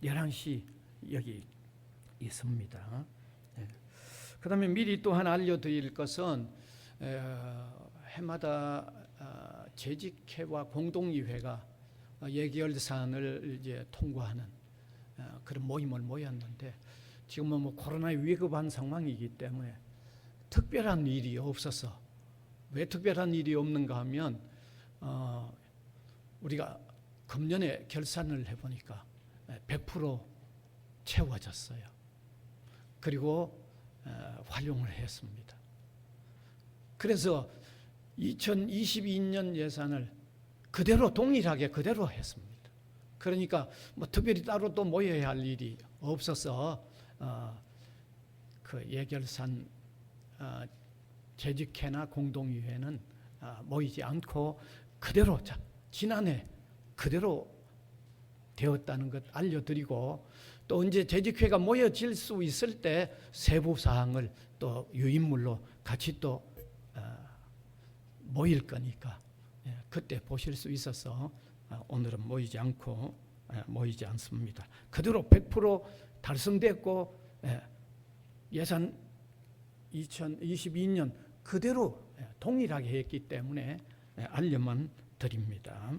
11시 여기 있습니다. 그 다음에 미리 또 하나 알려드릴 것은 해마다 재직회와 공동의회가 예결산을 이제 통과하는 그런 모임을 모였는데 지금은 뭐 코로나의 위급한 상황이기 때문에 특별한 일이 없어서 왜 특별한 일이 없는가 하면 우리가 금년에 결산을 해보니까 100% 채워졌어요. 그리고 활용을 했습니다. 그래서 2022년 예산을 그대로 동일하게 그대로 했습니다. 그러니까 뭐 특별히 따로 또 모여야 할 일이 없어서 그 예결산 재직회나 공동위회는 모이지 않고 그대로 지난해 그대로 되었다는 것 알려드리고, 또 언제 재직회가 모여질 수 있을 때 세부 사항을 또 유인물로 같이 또 모일 거니까 그때 보실 수 있어서 오늘은 모이지 않습니다. 그대로 100% 달성됐고 예산 2022년 그대로 동일하게 했기 때문에 알려만 드립니다.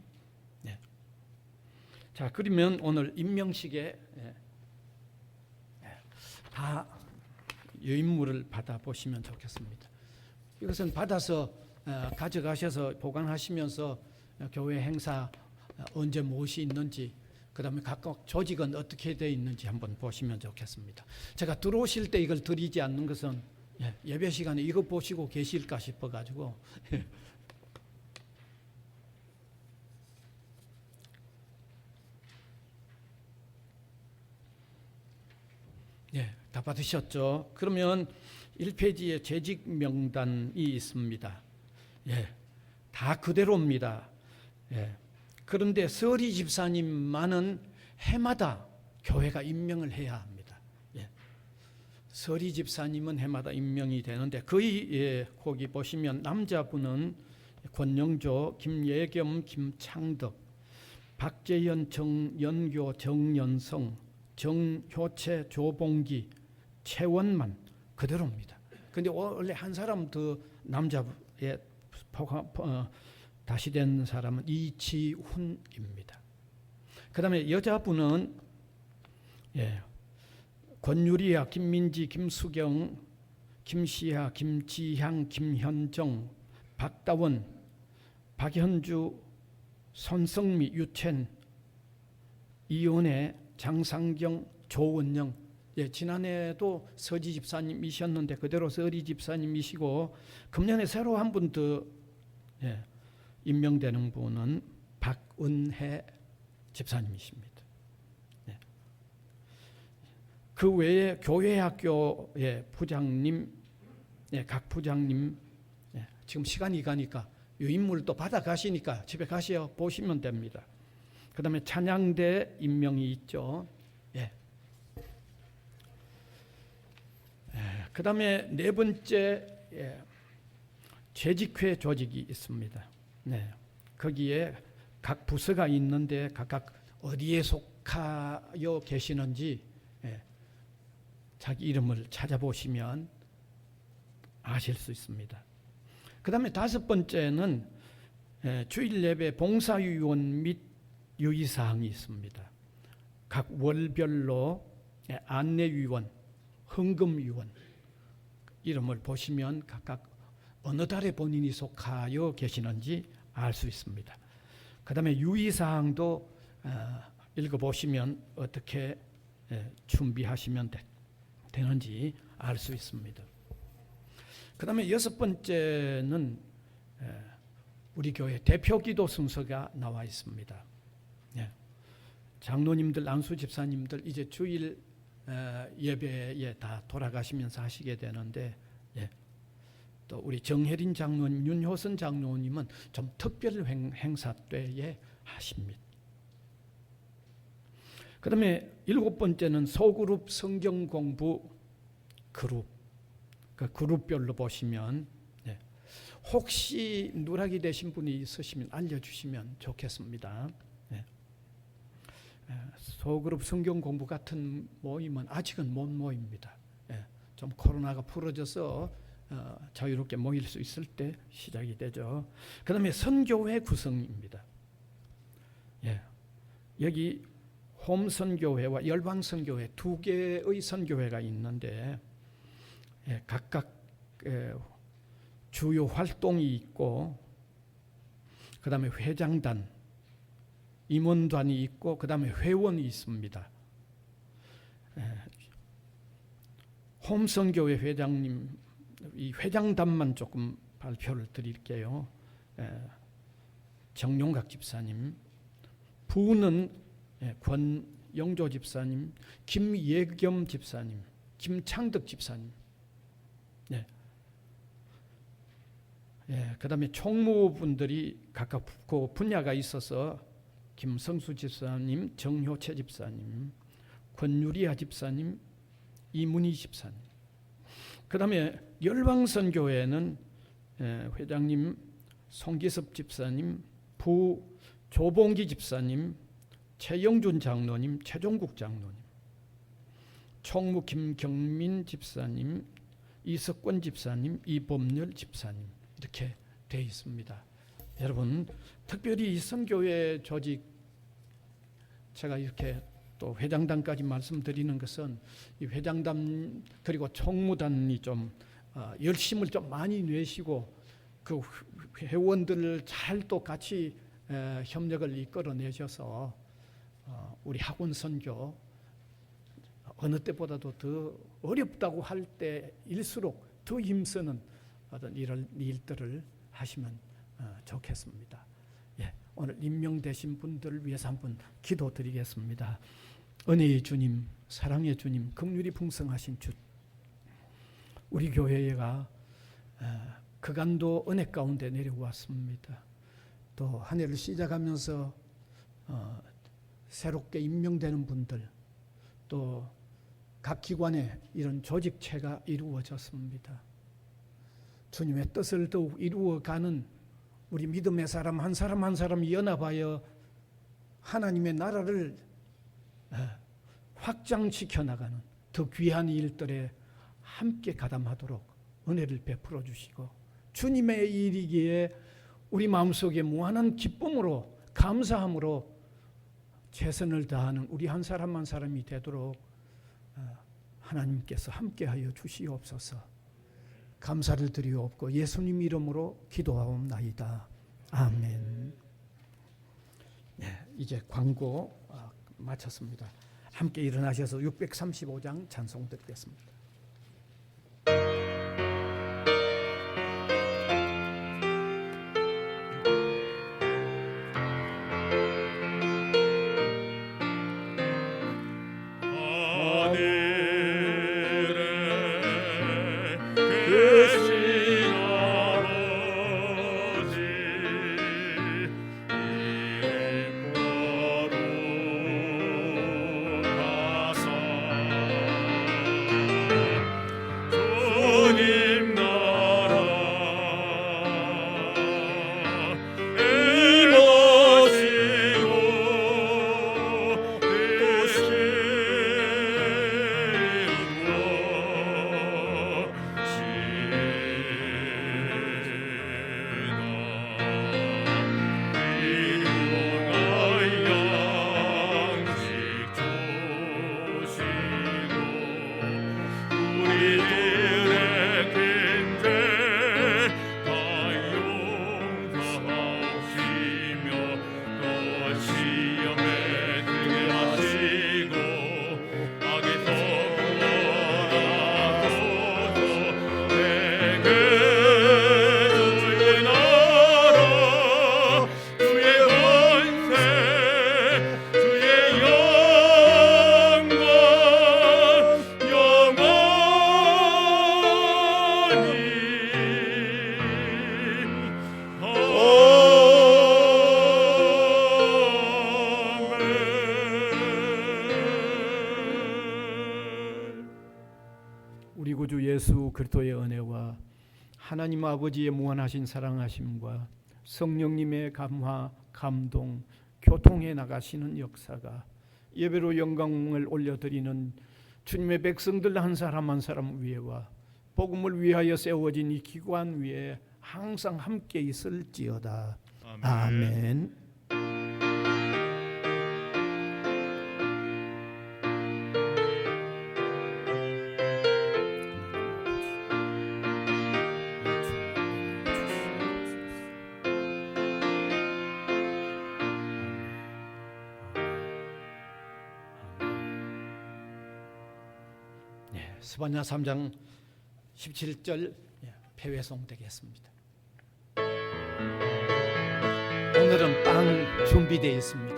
자, 그러면 오늘 임명식에 다 유인물을 받아보시면 좋겠습니다. 이것은 받아서 가져가셔서 보관하시면서 교회 행사 언제 무엇이 있는지, 그 다음에 각각 조직은 어떻게 되어 있는지 한번 보시면 좋겠습니다. 제가 들어오실 때 이걸 드리지 않는 것은 예배 시간에 이거 보시고 계실까 싶어가지고 다 받으셨죠? 그러면 1페이지에 재직 명단이 있습니다. 다 그대로입니다. 그런데 서리 집사님만은 해마다 교회가 임명을 해야 합니다. 서리 집사님은 해마다 임명이 되는데 거의 거기 보시면 남자분은 권영조, 김예겸, 김창덕, 박재현, 정연교, 정연성, 정효채, 조봉기, 최원만 그대로입니다. 그런데 원래 한 사람 더 남자에 다시 된 사람은 이지훈입니다. 그 다음에 여자분은 권유리아, 김민지, 김수경, 김시아, 김지향, 김현정, 박다원, 박현주, 손성미, 유첸, 이은혜, 장상경, 조원영. 지난해도 서지 집사님이셨는데 그대로 서리 집사님이시고, 금년에 새로 한 분 더 임명되는 분은 박은혜 집사님이십니다. 그 외에 교회학교의 부장님, 각 부장님, 지금 시간이 가니까 유인물도 받아가시니까 집에 가셔 보시면 됩니다. 그 다음에 찬양대 임명이 있죠. 그 다음에 네 번째 재직회 조직이 있습니다. 거기에 각 부서가 있는데 각각 어디에 속하여 계시는지 자기 이름을 찾아보시면 아실 수 있습니다. 그 다음에 다섯 번째는 주일 예배 봉사위원 및 유의사항이 있습니다. 각 월별로 안내위원, 헌금위원 이름을 보시면 각각 어느 달에 본인이 속하여 계시는지 알 수 있습니다. 그 다음에 유의사항도 읽어보시면 어떻게 준비하시면 되는지 알 수 있습니다. 그 다음에 여섯 번째는 우리 교회 대표기도 순서가 나와 있습니다. 장로님들, 안수 집사님들 이제 주일 예배에 다 돌아가시면서 하시게 되는데, 또 우리 정혜린 장로님, 윤효선 장로님은 좀 특별 행사 때에 하십니다. 그 다음에 일곱 번째는 소그룹 성경 공부 그룹, 그 그룹별로 보시면 혹시 누락이 되신 분이 있으시면 알려주시면 좋겠습니다. 소그룹 성경 공부 같은 모임은 아직은 못 모입니다. 좀 코로나가 풀어져서 자유롭게 모일 수 있을 때 시작이 되죠. 그 다음에 선교회 구성입니다. 여기 홈선교회와 열방선교회 두 개의 선교회가 있는데 각각 주요 활동이 있고, 그 다음에 회장단, 임원단이 있고, 그 다음에 회원이 있습니다. 홈선교회 회장님, 이 회장단만 조금 발표를 드릴게요. 정용각 집사님, 부는 권영조 집사님, 김예겸 집사님, 김창덕 집사님. 그다음에 총무분들이 각각 그 분야가 있어서 김성수 집사님, 정효채 집사님, 권유리아 집사님, 이문희 집사님. 그다음에 열방선교회는 회장님 송기섭 집사님, 부 조봉기 집사님, 최영준 장로님, 최종국 장로님, 총무 김경민 집사님, 이석권 집사님, 이범열 집사님, 이렇게 되어 있습니다. 여러분, 특별히 이 선교회 조직, 제가 이렇게 또 회장단까지 말씀드리는 것은 이 회장단 그리고 총무단이 좀 열심을 좀 많이 내시고 그 회원들을 잘 또 같이 협력을 이끌어내셔서 우리 학원 선교 어느 때보다도 더 어렵다고 할 때일수록 더 힘쓰는 어떤 이런 일들을 하시면 좋겠습니다. 오늘 임명되신 분들을 위해서 한번 기도드리겠습니다. 은혜의 주님, 사랑의 주님, 긍휼이 풍성하신 주, 우리 교회가 그간도 은혜 가운데 내려왔습니다. 또 한 해를 시작하면서 새롭게 임명되는 분들, 또 각 기관에 이런 조직체가 이루어졌습니다. 주님의 뜻을 더욱 이루어가는 우리 믿음의 사람 한 사람 한 사람 연합하여 하나님의 나라를 확장시켜 나가는 더 귀한 일들에 함께 가담하도록 은혜를 베풀어 주시고, 주님의 일이기에 우리 마음속에 무한한 기쁨으로 감사함으로 최선을 다하는 우리 한 사람 한 사람이 되도록 하나님께서 함께하여 주시옵소서. 감사를 드리옵고 예수님 이름으로 기도하옵나이다. 아멘. 이제 광고 마쳤습니다. 함께 일어나셔서 635장 찬송 드리겠습니다. 우리 구주 예수 그리스도의 은혜와 하나님 아버지의 무한하신 사랑하심과 성령님의 감화, 감동, 교통해 나가시는 역사가 예배로 영광을 올려드리는 주님의 백성들 한 사람 한 사람 위에와 복음을 위하여 세워진 이 기관 위에 항상 함께 있을지어다. 아멘. 스바냐 3장 17절 폐회송 되겠습니다. 오늘은 빵 준비되어 있습니다.